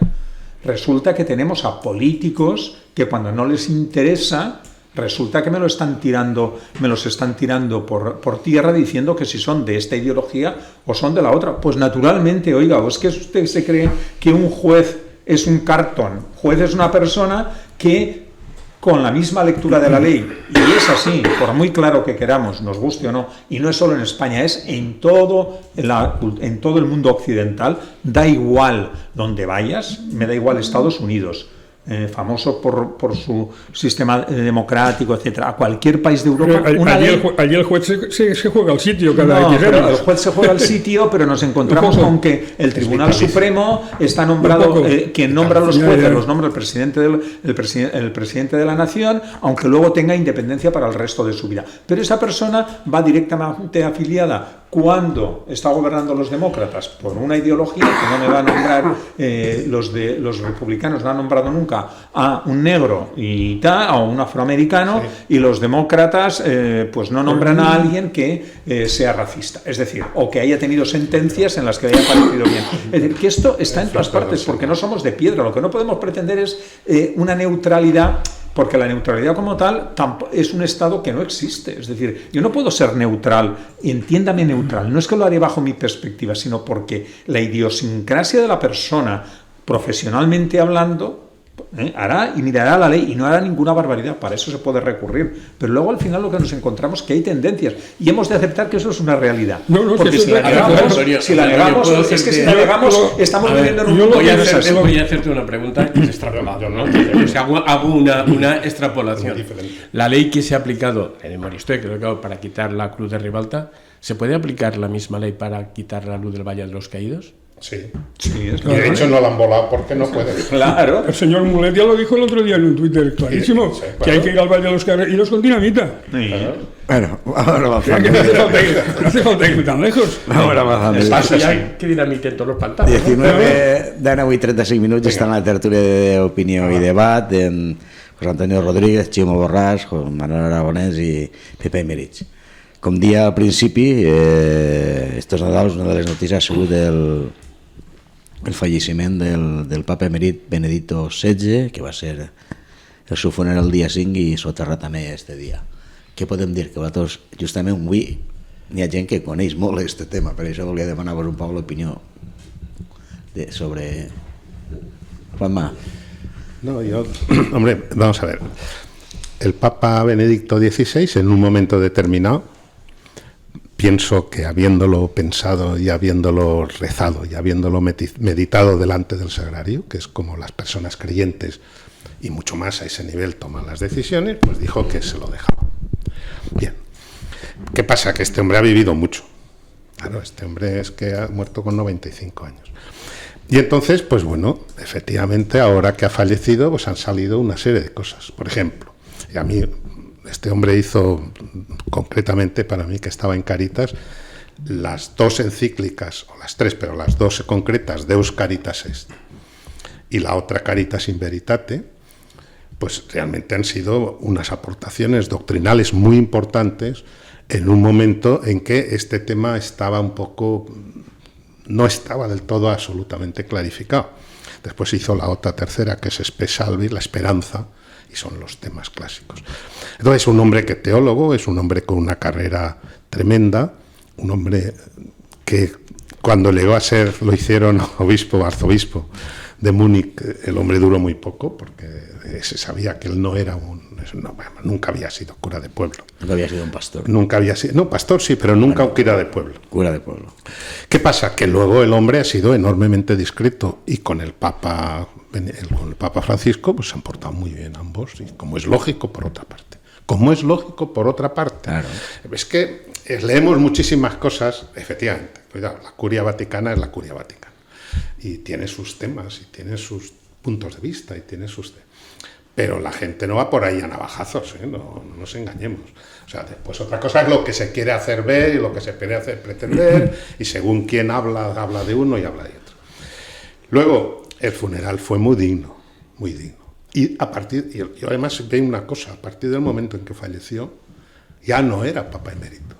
resulta que tenemos a políticos que cuando no les interesa, resulta que me los están tirando por tierra diciendo que si son de esta ideología o son de la otra. Pues naturalmente, oiga, ¿o es que usted se cree que un juez es un cartón? Juez es una persona que con la misma lectura de la ley, y es así, por muy claro que queramos, nos guste o no, y no es solo en España, es en todo el mundo occidental, da igual donde vayas, me da igual Estados Unidos, famoso por su sistema democrático, etcétera, a cualquier país de Europa. Allí el juez se juega al sitio cada X años. El juez se juega al sitio, pero nos encontramos con que el Tribunal Supremo está nombrado, quien nombra a los jueces los nombra el presidente de la Nación, aunque luego tenga independencia para el resto de su vida. Pero esa persona va directamente afiliada cuando está gobernando los demócratas por una ideología que no me va a nombrar, los republicanos no han nombrado nunca a un negro y tal, a un afroamericano, y los demócratas pues no nombran a alguien que sea racista, es decir, o que haya tenido sentencias en las que le haya parecido bien. Es decir, que esto está en todas partes, porque no somos de piedra, lo que no podemos pretender es una neutralidad, porque la neutralidad como tal es un estado que no existe. Es decir, yo no puedo ser neutral, entiéndame neutral, no es que lo haré bajo mi perspectiva, sino porque la idiosincrasia de la persona, profesionalmente hablando, hará y mirará la ley y no hará ninguna barbaridad, para eso se puede recurrir, pero luego al final lo que nos encontramos es que hay tendencias y hemos de aceptar que eso es una realidad, porque si la negamos, estamos viviendo en un mundo voy a hacerte una pregunta extrapolada, ¿no? Hago una extrapolación. La ley que se ha aplicado en el Moristoy, creo que para quitar la cruz de Ribalta, ¿se puede aplicar la misma ley para quitar la luz del Valle de los Caídos? Sí, es y de hecho no la han volado porque no puede. Claro. El señor Mulet ya lo dijo el otro día en un Twitter clarísimo, que hay que ir al Valle de los Caídos con dinamita. Bueno, ahora no hace falta ir tan lejos. Ahora avanzando. Ya que dinamiten todos los pantanos. 19 d'ara i 35 minuts està en la tertúlia d'opinió i debat en José Antonio Rodríguez, Ximo Borràs, Manuel Aragonès i Pepe Emerich. Com dia al principi, estos Nadals, una de les notícies ha sigut el falleciment del papa emerit Benedicto XVI, que va ser el seu funeral el dia 5 i soterrat també este dia. Què podem dir? Que vosaltres, justament avui, hi ha gent que coneix molt aquest tema, per això volia demanar-vos un poc l'opinió sobre... Juanma. No, hombre, vamos a ver. El Papa Benedicto XVI, en un momento determinado, pienso que habiéndolo pensado y habiéndolo rezado y habiéndolo meditado delante del sagrario, que es como las personas creyentes y mucho más a ese nivel toman las decisiones, pues dijo que se lo dejaba. Bien. ¿Qué pasa? Que este hombre ha vivido mucho. Claro, este hombre es que ha muerto con 95 años. Y entonces, pues bueno, efectivamente, ahora que ha fallecido, pues han salido una serie de cosas. Por ejemplo, y a mí... Este hombre hizo, concretamente para mí que estaba en Caritas, las 2 encíclicas, o las 3, pero las 2 concretas, Deus Caritas Est, y la otra Caritas in Veritate, pues realmente han sido unas aportaciones doctrinales muy importantes en un momento en que este tema estaba un poco, no estaba del todo absolutamente clarificado. Después hizo la otra tercera, que es Spe Salvi, la esperanza, y son los temas clásicos. Entonces, es un hombre que teólogo, es un hombre con una carrera tremenda, un hombre que cuando llegó a ser, lo hicieron arzobispo de Múnich, el hombre duró muy poco, porque se sabía que él no era nunca había sido cura de pueblo. Nunca había sido un pastor. Nunca había sido, no, pastor sí, pero nunca un cura de pueblo. Cura de pueblo. ¿Qué pasa? Que luego el hombre ha sido enormemente discreto y con el Papa Francisco pues se han portado muy bien ambos, y como es lógico por otra parte. Claro. Es que leemos muchísimas cosas, efectivamente, cuidado, la curia vaticana es la curia vaticana y tiene sus temas y tiene sus puntos de vista y tiene sus... Pero la gente no va por ahí a navajazos, no nos engañemos. O sea, después otra cosa es lo que se quiere hacer ver y lo que se quiere hacer pretender, y según quién habla de uno y habla de otro. Luego, el funeral fue muy digno, muy digno. Y yo además veo una cosa, a partir del momento en que falleció, ya no era Papa Emérito,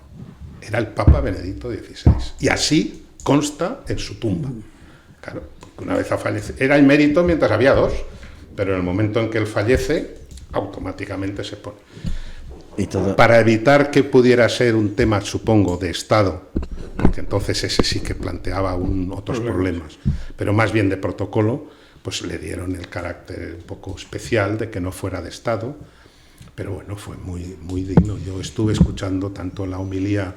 era el Papa Benedicto XVI. Y así consta en su tumba. Claro, porque una vez ha fallecido, era emérito mientras había 2, pero en el momento en que él fallece, automáticamente se pone. Y todo... Para evitar que pudiera ser un tema, supongo, de Estado, porque entonces ese sí que planteaba otros problemas, pero más bien de protocolo, pues le dieron el carácter un poco especial de que no fuera de Estado, pero bueno, fue muy, muy digno. Yo estuve escuchando tanto la homilía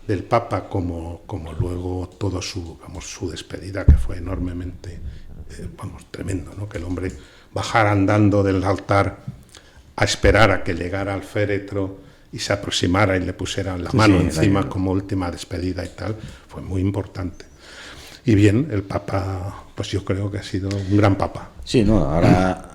del Papa como luego todo su despedida, que fue enormemente, tremendo, ¿no? Que el hombre bajara andando del altar a esperar a que llegara al féretro y se aproximara y le pusieran la mano encima como última despedida y tal, fue muy importante. Y bien, el Papa, pues yo creo que ha sido un gran Papa. Sí, no, ahora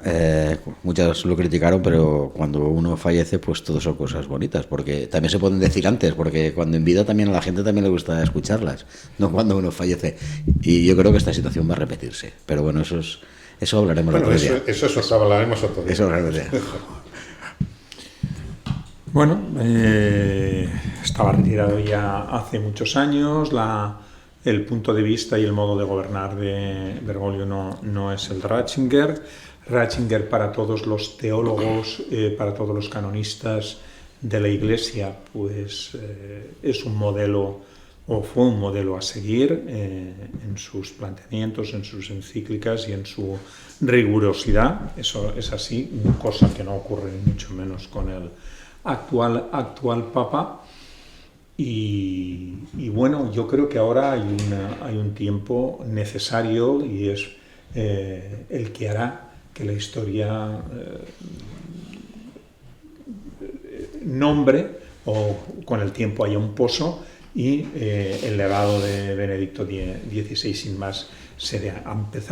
muchos lo criticaron, pero cuando uno fallece, pues todo son cosas bonitas, porque también se pueden decir antes, porque cuando en vida también a la gente también le gusta escucharlas, no cuando uno fallece. Y yo creo que esta situación va a repetirse, pero bueno, eso hablaremos otro día. Eso hablaremos otro día. Eso hablaremos otro día. Bueno, estaba retirado ya hace muchos años. El punto de vista y el modo de gobernar de Bergoglio no es el de Ratzinger. Ratzinger, para todos los teólogos, para todos los canonistas de la Iglesia, pues es un modelo o fue un modelo a seguir en sus planteamientos, en sus encíclicas y en su rigurosidad. Eso es así, cosa que no ocurre ni mucho menos con el actual Papa. Y bueno, yo creo que ahora hay un tiempo necesario y es el que hará que la historia nombre o con el tiempo haya un pozo y el legado de Benedicto XVI sin más sería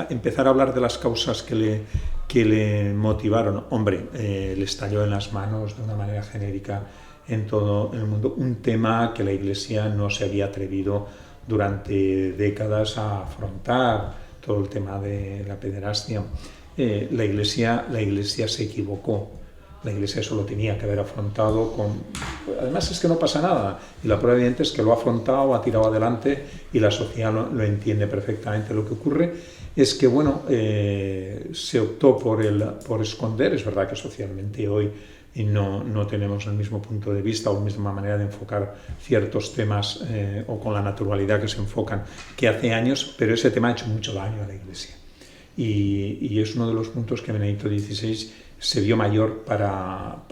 empezar a hablar de las causas que le motivaron. Hombre, le estalló en las manos de una manera genérica en todo el mundo un tema que la Iglesia no se había atrevido durante décadas a afrontar, todo el tema de la pederastia. La Iglesia se equivocó. La Iglesia eso lo tenía que haber afrontado Además es que no pasa nada, y la prueba evidente es que lo ha afrontado, ha tirado adelante, y la sociedad lo entiende perfectamente. Lo que ocurre es que, bueno, se optó por esconder. Es verdad que socialmente hoy no tenemos el mismo punto de vista o la misma manera de enfocar ciertos temas o con la naturalidad que se enfocan que hace años, pero ese tema ha hecho mucho daño a la Iglesia. Y es uno de los puntos que Benedicto XVI se vio mayor para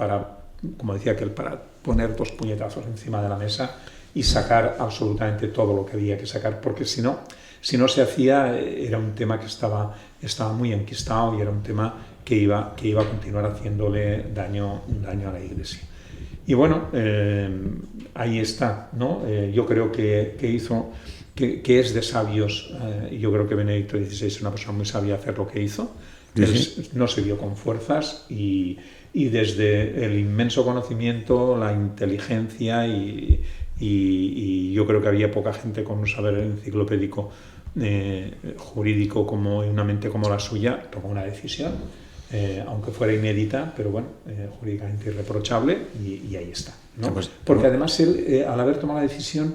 como decía aquel, para poner 2 puñetazos encima de la mesa y sacar absolutamente todo lo que había que sacar, porque si no se hacía, era un tema que estaba muy enquistado y era un tema que iba a continuar haciéndole daño a la Iglesia. Y bueno, ahí está, ¿no? Yo creo que es de sabios, y yo creo que Benedicto XVI es una persona muy sabia hacer lo que hizo. Él no se vio con fuerzas y desde el inmenso conocimiento, la inteligencia y yo creo que había poca gente con un saber enciclopédico jurídico como una mente como la suya, tomó una decisión, aunque fuera inédita, pero bueno, jurídicamente irreprochable, y ahí está, ¿no? Porque además él, al haber tomado la decisión,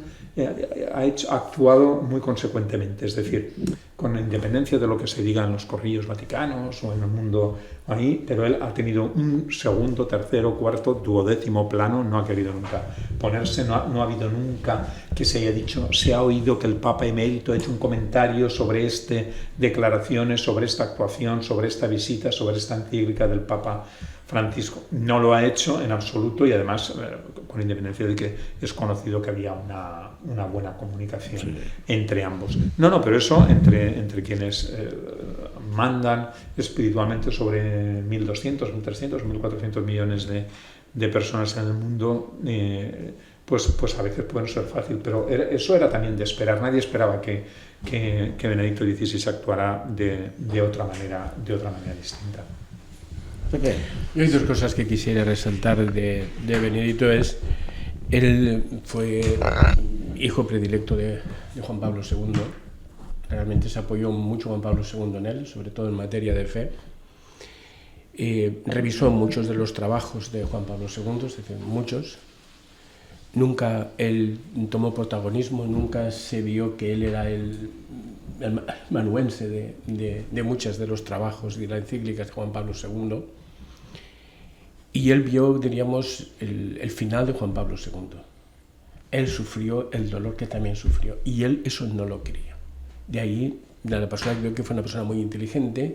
ha actuado muy consecuentemente, es decir, con independencia de lo que se diga en los corrillos vaticanos o en el mundo ahí, pero él ha tenido un segundo, tercero, cuarto, duodécimo plano, no ha querido nunca ponerse, no ha habido nunca que se haya dicho, se ha oído que el Papa emérito ha hecho un comentario sobre declaraciones, sobre esta actuación, sobre esta visita, sobre esta encíclica del Papa Francisco. No lo ha hecho en absoluto, y además con independencia de que es conocido que había una buena comunicación entre ambos. No, pero eso entre quienes mandan espiritualmente sobre 1.200, 1.300, 1.400 millones de personas en el mundo, pues a veces puede no ser fácil, pero eso era también de esperar. Nadie esperaba que Benedicto XVI actuara de otra manera distinta. Y hay 2 cosas que quisiera resaltar de Benedicto. Él fue hijo predilecto de Juan Pablo II. Realmente se apoyó mucho Juan Pablo II en él, sobre todo en materia de fe. Revisó muchos de los trabajos de Juan Pablo II, es decir, muchos. Nunca él tomó protagonismo, nunca se vio que él era el amanuense de muchos de los trabajos y las encíclicas de Juan Pablo II. Y él vio, diríamos, el final de Juan Pablo II. Él sufrió el dolor que también sufrió, y él eso no lo quería. De ahí, la persona vio que fue una persona muy inteligente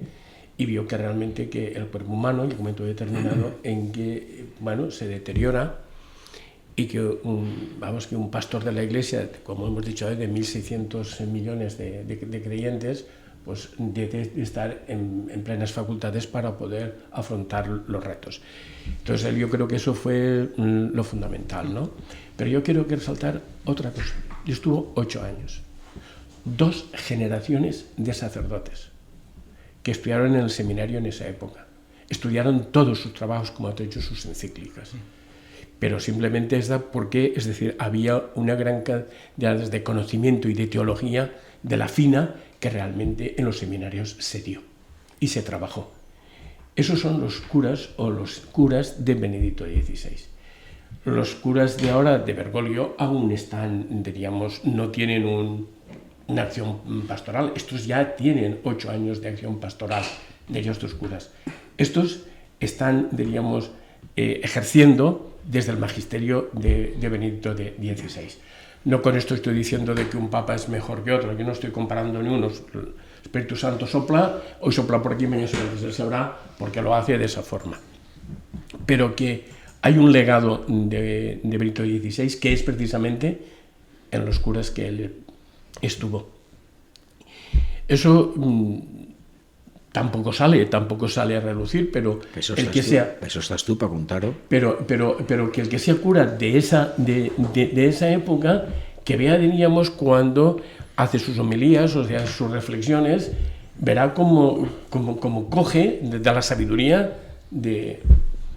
y vio que realmente que el cuerpo humano, en un momento determinado, en que se deteriora, y que un pastor de la Iglesia, como hemos dicho, de 1.600 millones de creyentes, pues debe estar en plenas facultades para poder afrontar los retos. Entonces yo creo que eso fue lo fundamental, ¿no? Pero yo quiero resaltar otra cosa. Yo estuvo 8 años, 2 generaciones de sacerdotes que estudiaron en el seminario en esa época. Estudiaron todos sus trabajos, como ha dicho, sus encíclicas. Pero simplemente porque, es decir, había una gran cantidad de conocimiento y de teología de la fina que realmente en los seminarios se dio y se trabajó. Esos son los curas de Benedicto XVI. Los curas de ahora, de Bergoglio, aún están, diríamos, no tienen una acción pastoral. Estos ya tienen 8 años de acción pastoral, de ellos 2 curas. Estos están, diríamos, ejerciendo desde el magisterio de Benedicto XVI. No con esto estoy diciendo de que un papa es mejor que otro, que no estoy comparando ni uno. El Espíritu Santo sopla, hoy sopla por aquí, mañana sopla, él sabrá porque lo hace de esa forma. Pero que hay un legado de Benito XVI que es precisamente en los curas que él estuvo. Eso tampoco sale a relucir, pero el que sea... Eso estás tú para contarlo. Pero que el que sea cura de esa época, que vea, diríamos, cuando hace sus homilías, o sea, sus reflexiones, verá como coge de la sabiduría de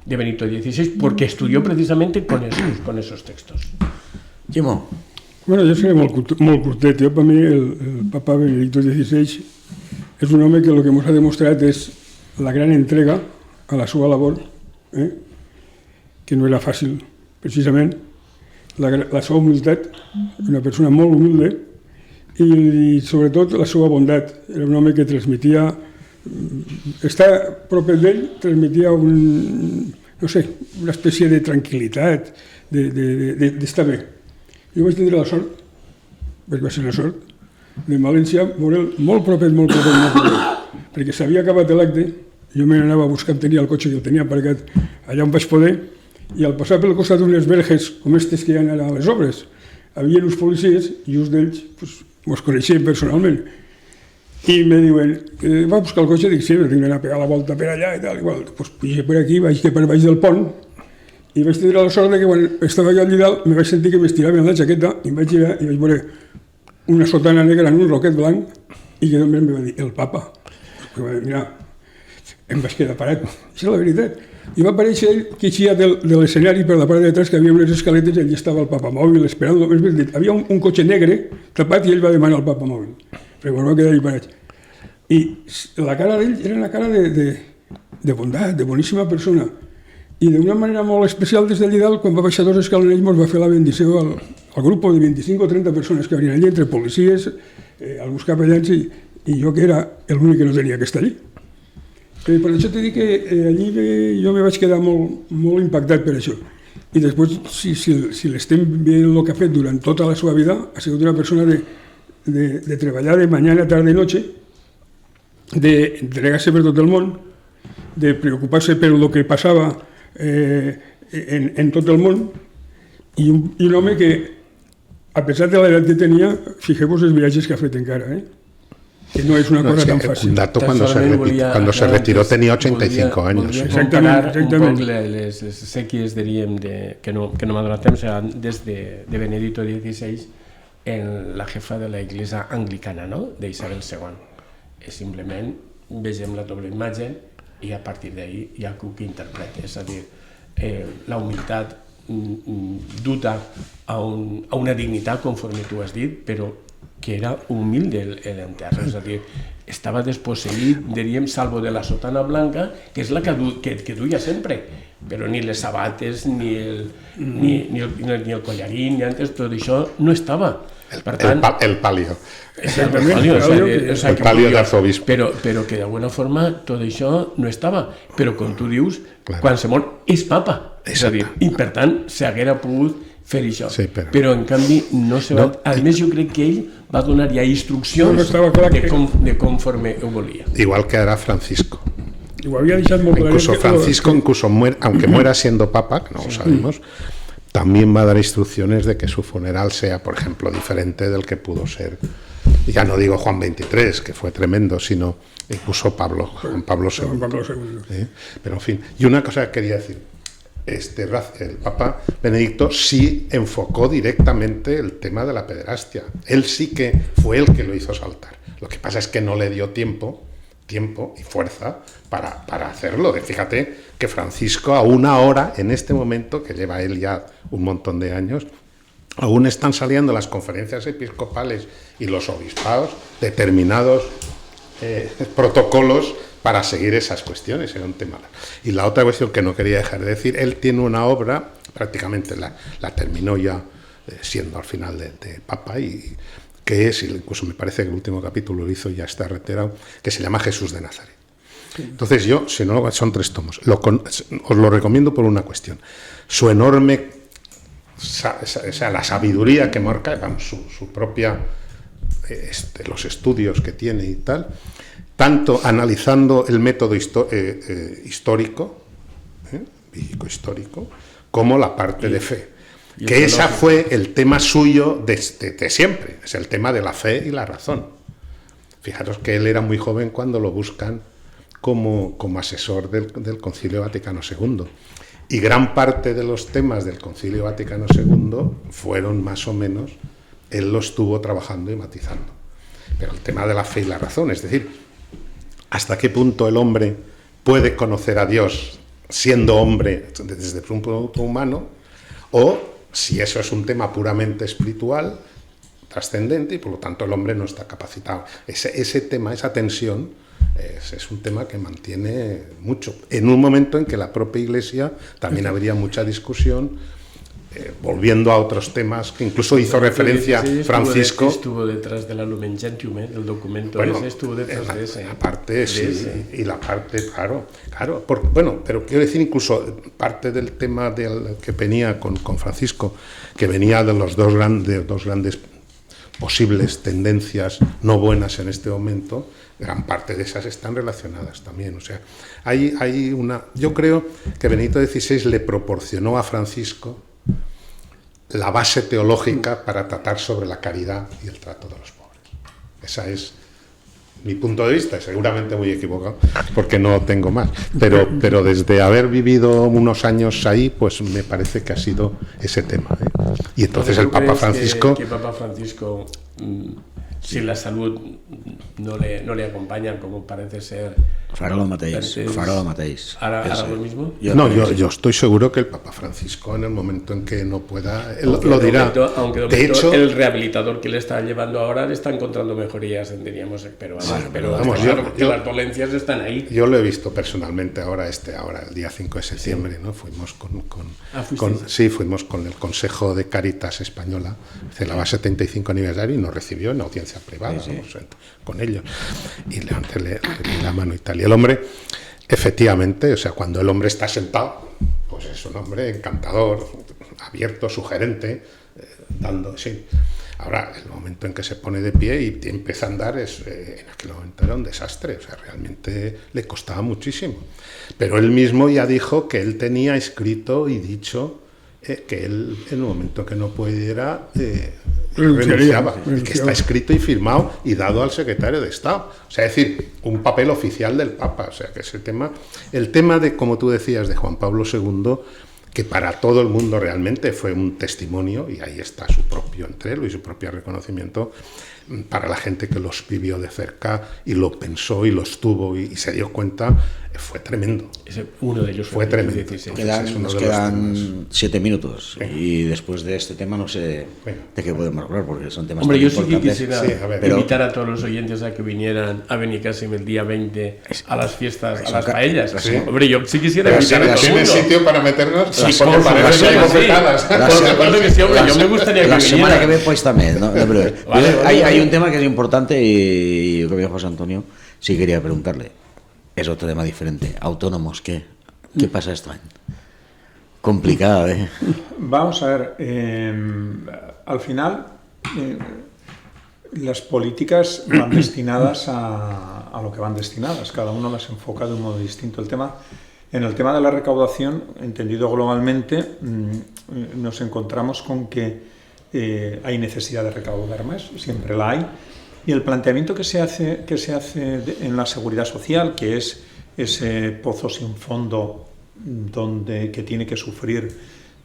Benito XVI, porque estudió precisamente con esos textos. Quimo. Bueno, jo seré molt curtet. Jo, per mi, el papa Benedicto XVI és un home que el que ens ha demostrat és la gran entrega a la seva labor, que no era fàcil, precisament, la seva humilitat, una persona molt humilde, i sobretot la seva bondat. Era un home que transmetia, estar propet d'ell transmetia una espècie de tranquil·litat, d'estar bé. Jo vaig tindre la sort, perquè va ser la sort, de València veure'l molt propet, perquè s'havia acabat l'acte, jo me n'anava a buscar, tenia el cotxe que el tenia aparcat allà on vaig poder, i al passar pel costat d'unes verges com aquestes que hi ha a les obres, havia uns policies i uns d'ells mos coneixien personalment. I me diuen, va buscar el cotxe, dic, sí, però tinc d'anar a pegar la volta per allà i tal, igual, doncs puja per aquí, vaig per baix del pont, i vaig tenir la sort que quan estava jo allà dalt me vaig sentir que m'estiraven la jaqueta i em vaig girar i vaig veure una sotana negra en un roquet blanc i que només em va dir, el papa. I va dir, mira, em vaig quedar parat. Això és la veritat. I va aparèixer ell que eixia de l'escenari per la part de darrere, que havia unes escaletes i allà estava el papa mòbil esperant. Havia un cotxe negre tapat i ell va demanar el papa mòbil. Però va quedar allà parat. I la cara d'ell era una cara de bondat, de boníssima persona. I d'una manera molt especial des d'allà dalt, quan va baixar 2 escalonells, ens va fer la bendició al grup de 25 o 30 persones que venien allà, entre policies, alguns capellans, i jo que era l'únic que no tenia que estar allí. Per això t'he dit que allí jo me vaig quedar molt impactat per això. I després, si l'estem veient el que ha fet durant tota la seva vida, ha sigut una persona de treballar de mañana, tarde i noche, d'entregar-se per tot el món, de preocupar-se per el que passava en tot el món, i un home que, a pesar de l'edat que tenia, fijeu-vos els viatges que ha fet encara, que no es una cosa tan fácil. Un dato cuando se retiró tenía 85 años. Exactamente. Un poc les sequies, diríem, que no m'ha donat temps, des de Benedicto XVI en la jefa de la Iglesia anglicana, no?, d'Isabel II. Simplement vegem la doble imatge i a partir d'ahí hi ha el que interpreta, és a dir, la humilitat duta a una dignitat, conforme tu has dit, però que era humilde l'enterro, és a dir, estava desposseït, diríem, salvo de la sotana blanca, que és la que duia sempre, però ni les sabates, ni el collarín, ni antes, tot això no estava. El palio. El palio d'arzobispo. Però que d'alguna forma tot això no estava. Però com tu dius, quan se mor és papa. És a dir, i per tant s'haguera pogut fer això. Però en canvi no se va... A més, jo crec que ell va donar ja instruccions de conforme ho volia. Igual que era Francisco. Incluso Francisco, aunque muera siendo papa, que no lo sabemos, también va a dar instrucciones de que su funeral sea, por ejemplo, diferente del que pudo ser, ya no digo Juan XXIII, que fue tremendo, sino incluso Juan Pablo II. Pero en fin, y una cosa que quería decir, el Papa Benedicto sí enfocó directamente el tema de la pederastia. Él sí que fue el que lo hizo saltar. Lo que pasa es que no le dio tiempo y fuerza para hacerlo. Fíjate que Francisco aún ahora, en este momento, que lleva él ya un montón de años, aún están saliendo las conferencias episcopales y los obispados determinados protocolos para seguir esas cuestiones. Era un tema. Y la otra cuestión que no quería dejar de decir, él tiene una obra, prácticamente la terminó ya siendo al final de Papa, y que es, incluso me parece que el último capítulo lo hizo, ya está reiterado, que se llama Jesús de Nazaret. Entonces yo, si no, son 3 tomos. Os lo recomiendo por una cuestión. Su enorme la sabiduría que marca, vamos, su propia, los estudios que tiene y tal, tanto analizando el método histórico, bíblico-histórico, como la parte de fe. Que esa fue el tema suyo de siempre, es el tema de la fe y la razón. Fijaros que él era muy joven cuando lo buscan como asesor del Concilio Vaticano II. Y gran parte de los temas del Concilio Vaticano II fueron más o menos, él lo estuvo trabajando y matizando. Pero el tema de la fe y la razón, es decir, hasta qué punto el hombre puede conocer a Dios siendo hombre desde el punto humano, o si eso es un tema puramente espiritual, trascendente, y por lo tanto el hombre no está capacitado. Ese tema, esa tensión, es un tema que mantiene mucho. En un momento en que la propia Iglesia también habría mucha discusión, volviendo a otros temas que incluso hizo referencia Francisco. Estuvo detrás de la Lumen Gentium, el documento ese estuvo detrás de ese. La parte, sí, y la parte, claro. Pero quiero decir, incluso parte del tema que venía con Francisco, que venía de los dos grandes posibles tendencias no buenas en este momento, gran parte de esas están relacionadas también. O sea, hay una. Yo creo que Benedicto XVI le proporcionó a Francisco la base teológica para tratar sobre la caridad y el trato de los pobres. Esa es mi punto de vista, seguramente muy equivocado, porque no tengo más. Pero desde haber vivido unos años ahí, pues me parece que ha sido ese tema. Y entonces el Papa Francisco. Que Papa Francisco, si la salud no le acompaña, como parece ser. Farà el mateix. ¿Hará lo mismo? Yo estoy seguro que el Papa Francisco, en el momento en que no pueda, lo dirá. Aunque de hecho, el rehabilitador que le está llevando ahora le está encontrando mejorías, diríamos, pero vamos, las dolencias están ahí. Yo lo he visto personalmente ahora el día 5 de septiembre, ¿no? Fuimos fuimos con el Consejo de Cáritas Española, celebraba 75 aniversario y nos recibió en audiencia privada, con ellos, y le di la mano y tal. Y el hombre, efectivamente, o sea, cuando el hombre está sentado, pues es un hombre encantador, abierto, sugerente, dando, sí. Ahora, el momento en que se pone de pie y empieza a andar, en aquel momento era un desastre, o sea, realmente le costaba muchísimo. Pero él mismo ya dijo que él tenía escrito y dicho que él, en el momento que no pudiera, renunciaba, que está escrito y firmado y dado al secretario de Estado. O sea, es decir, un papel oficial del Papa. O sea, que ese tema, el tema de, como tú decías, de Juan Pablo II, que para todo el mundo realmente fue un testimonio, y ahí está su propio entrelo y su propio reconocimiento, para la gente que los vivió de cerca y lo pensó y los tuvo y se dio cuenta, fue tremendo. Uno de ellos fue tremendo. Nos quedan 7 minutos y después de este tema no sé de qué podemos hablar, porque son temas muy importantes. Sí que quisiera invitar a todos los oyentes a que vinieran a Benicàssim el día 20 a las fiestas, a las paellas. Sí. Hombre, yo sí quisiera invitar a todo el mundo. ¿Tiene sitio para meternos? Sí, porque parece que hay bofetadas. Por supuesto que sí, hombre, yo me gustaría que la semana que vinieran. ve pues también, ¿no? Hay un tema que es importante y yo creo que José Antonio sí quería preguntarle. Es otro tema diferente. Autónomos, ¿qué pasa este año? Complicado, ¿eh? Vamos a ver, al final las políticas van destinadas a lo que van destinadas, cada uno las enfoca de un modo distinto. En el tema de la recaudación, entendido globalmente, nos encontramos con que hay necesidad de recaudar más, siempre la hay. Y el planteamiento que se hace en la seguridad social, que es ese pozo sin fondo que tiene que sufrir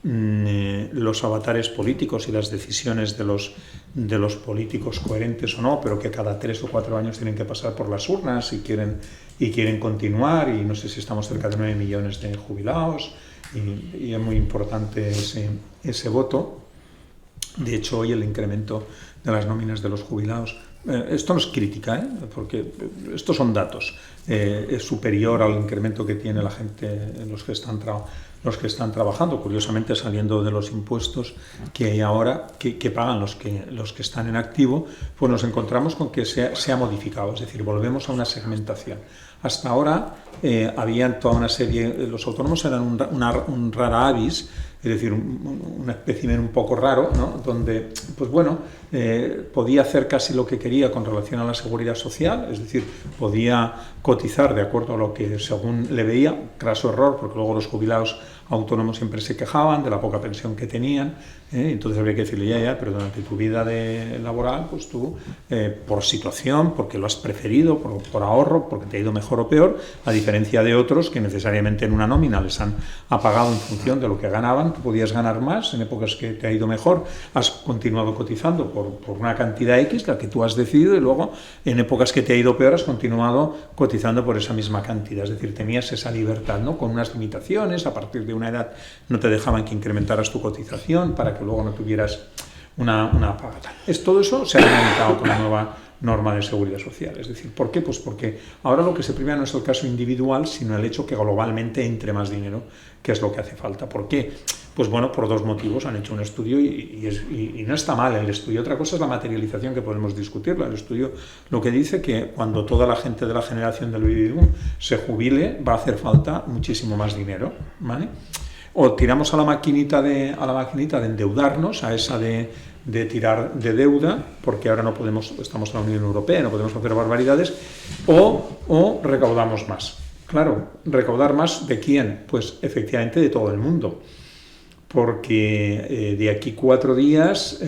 los avatares políticos y las decisiones de los políticos coherentes o no, pero que cada 3 o 4 años tienen que pasar por las urnas y quieren continuar, y no sé si estamos cerca de 9 millones de jubilados, y es muy importante ese voto. De hecho, hoy el incremento de las nóminas de los jubilados, esto no es crítica, porque estos son datos, es superior al incremento que tiene la gente, los que están trabajando, curiosamente saliendo de los impuestos que hay ahora, que pagan los que están en activo. Pues nos encontramos con que se ha modificado, es decir, volvemos a una segmentación. Hasta ahora había toda una serie, los autónomos eran un rara avis, es decir, un espécimen un poco raro, ¿no? Donde, pues bueno, podía hacer casi lo que quería con relación a la seguridad social, es decir, podía cotizar de acuerdo a lo que según le veía, craso error, porque luego los jubilados autónomos siempre se quejaban de la poca pensión que tenían, entonces habría que decirle, ya, pero durante tu vida laboral, pues tú, por situación, porque lo has preferido, por ahorro, porque te ha ido mejor o peor, a diferencia de otros que necesariamente en una nómina les han apagado en función de lo que ganaban, tú podías ganar más, en épocas que te ha ido mejor, has continuado cotizando por una cantidad X, la que tú has decidido, y luego en épocas que te ha ido peor has continuado cotizando por esa misma cantidad, es decir, tenías esa libertad, ¿no? Con unas limitaciones, a partir de una edad no te dejaban que incrementaras tu cotización para que luego no tuvieras una paga. Todo eso se ha limitado con la nueva norma de seguridad social. Es decir, ¿por qué? Pues porque ahora lo que se premia no es el caso individual, sino el hecho que globalmente entre más dinero, que es lo que hace falta. ¿Por qué? Pues bueno, por dos motivos. Han hecho un estudio y no está mal el estudio. Otra cosa es la materialización, que podemos discutirla. El estudio lo que dice que cuando toda la gente de la generación del baby boom se jubile, va a hacer falta muchísimo más dinero, ¿vale? O tiramos a la maquinita de endeudarnos, a esa de tirar de deuda, porque ahora no podemos, estamos en la Unión Europea, no podemos hacer barbaridades, o recaudamos más. Claro, ¿recaudar más de quién? Pues efectivamente de todo el mundo. Porque de aquí 4 días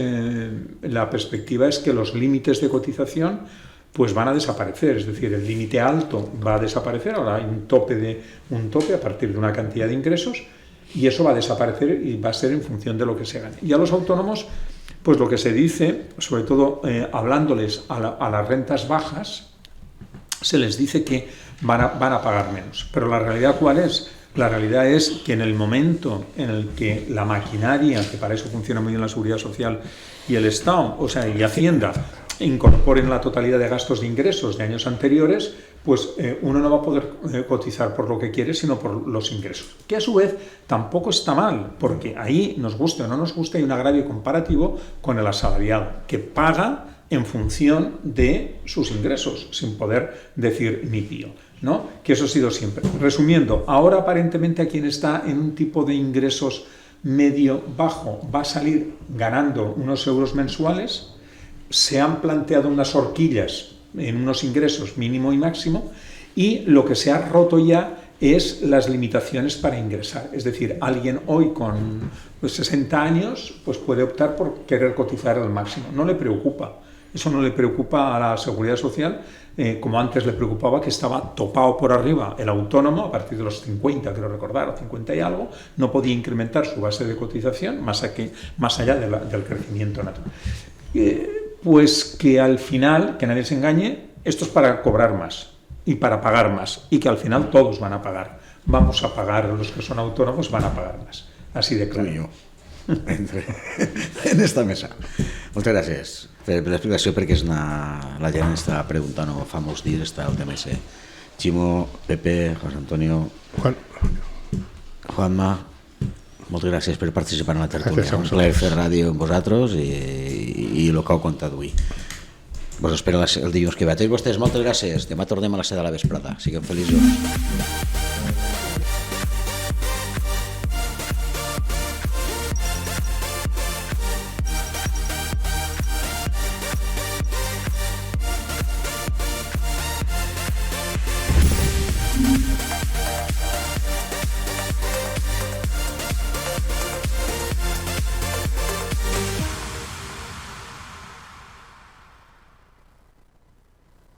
la perspectiva es que los límites de cotización pues van a desaparecer, es decir, el límite alto va a desaparecer, ahora hay un tope a partir de una cantidad de ingresos, y eso va a desaparecer y va a ser en función de lo que se gane. Y a los autónomos, pues lo que se dice, sobre todo hablándoles a las rentas bajas, se les dice que van a pagar menos. Pero la realidad, ¿cuál es? La realidad es que en el momento en el que la maquinaria, que para eso funciona muy bien la Seguridad Social y el Estado, o sea, y Hacienda, incorporen la totalidad de gastos de ingresos de años anteriores, pues uno no va a poder cotizar por lo que quiere, sino por los ingresos. Que a su vez tampoco está mal, porque ahí, nos guste o no nos guste, hay un agravio comparativo con el asalariado, que paga en función de sus ingresos, sin poder decir ni pío, ¿no? Que eso ha sido siempre. Resumiendo, ahora aparentemente a quien está en un tipo de ingresos medio-bajo va a salir ganando unos euros mensuales. Se han planteado unas horquillas en unos ingresos mínimo y máximo, y lo que se ha roto ya es las limitaciones para ingresar. Es decir, alguien hoy con 60 años pues puede optar por querer cotizar al máximo. No le preocupa. Eso no le preocupa a la Seguridad Social, como antes le preocupaba, que estaba topado por arriba el autónomo a partir de los 50, creo recordar, o 50 y algo, no podía incrementar su base de cotización más allá del crecimiento natural. Pues que al final, que nadie se engañe, esto es para cobrar más y para pagar más, y que al final todos van a pagar. Vamos a pagar, los que son autónomos van a pagar más. Así de claro. En esta mesa. Moltes gràcies per l'explicació, perquè la gent està preguntant fa molts dies, està el tema ese. Ximo, Pepe, José Antonio, Juanma, moltes gràcies per participar en la tertúlia. Un plaer fer ràdio amb vosaltres i el que heu contat avui. Vos espero el dilluns que ve. A tots vostès, moltes gràcies. Demà tornem a les 7 de la vesprada. Siguem feliços.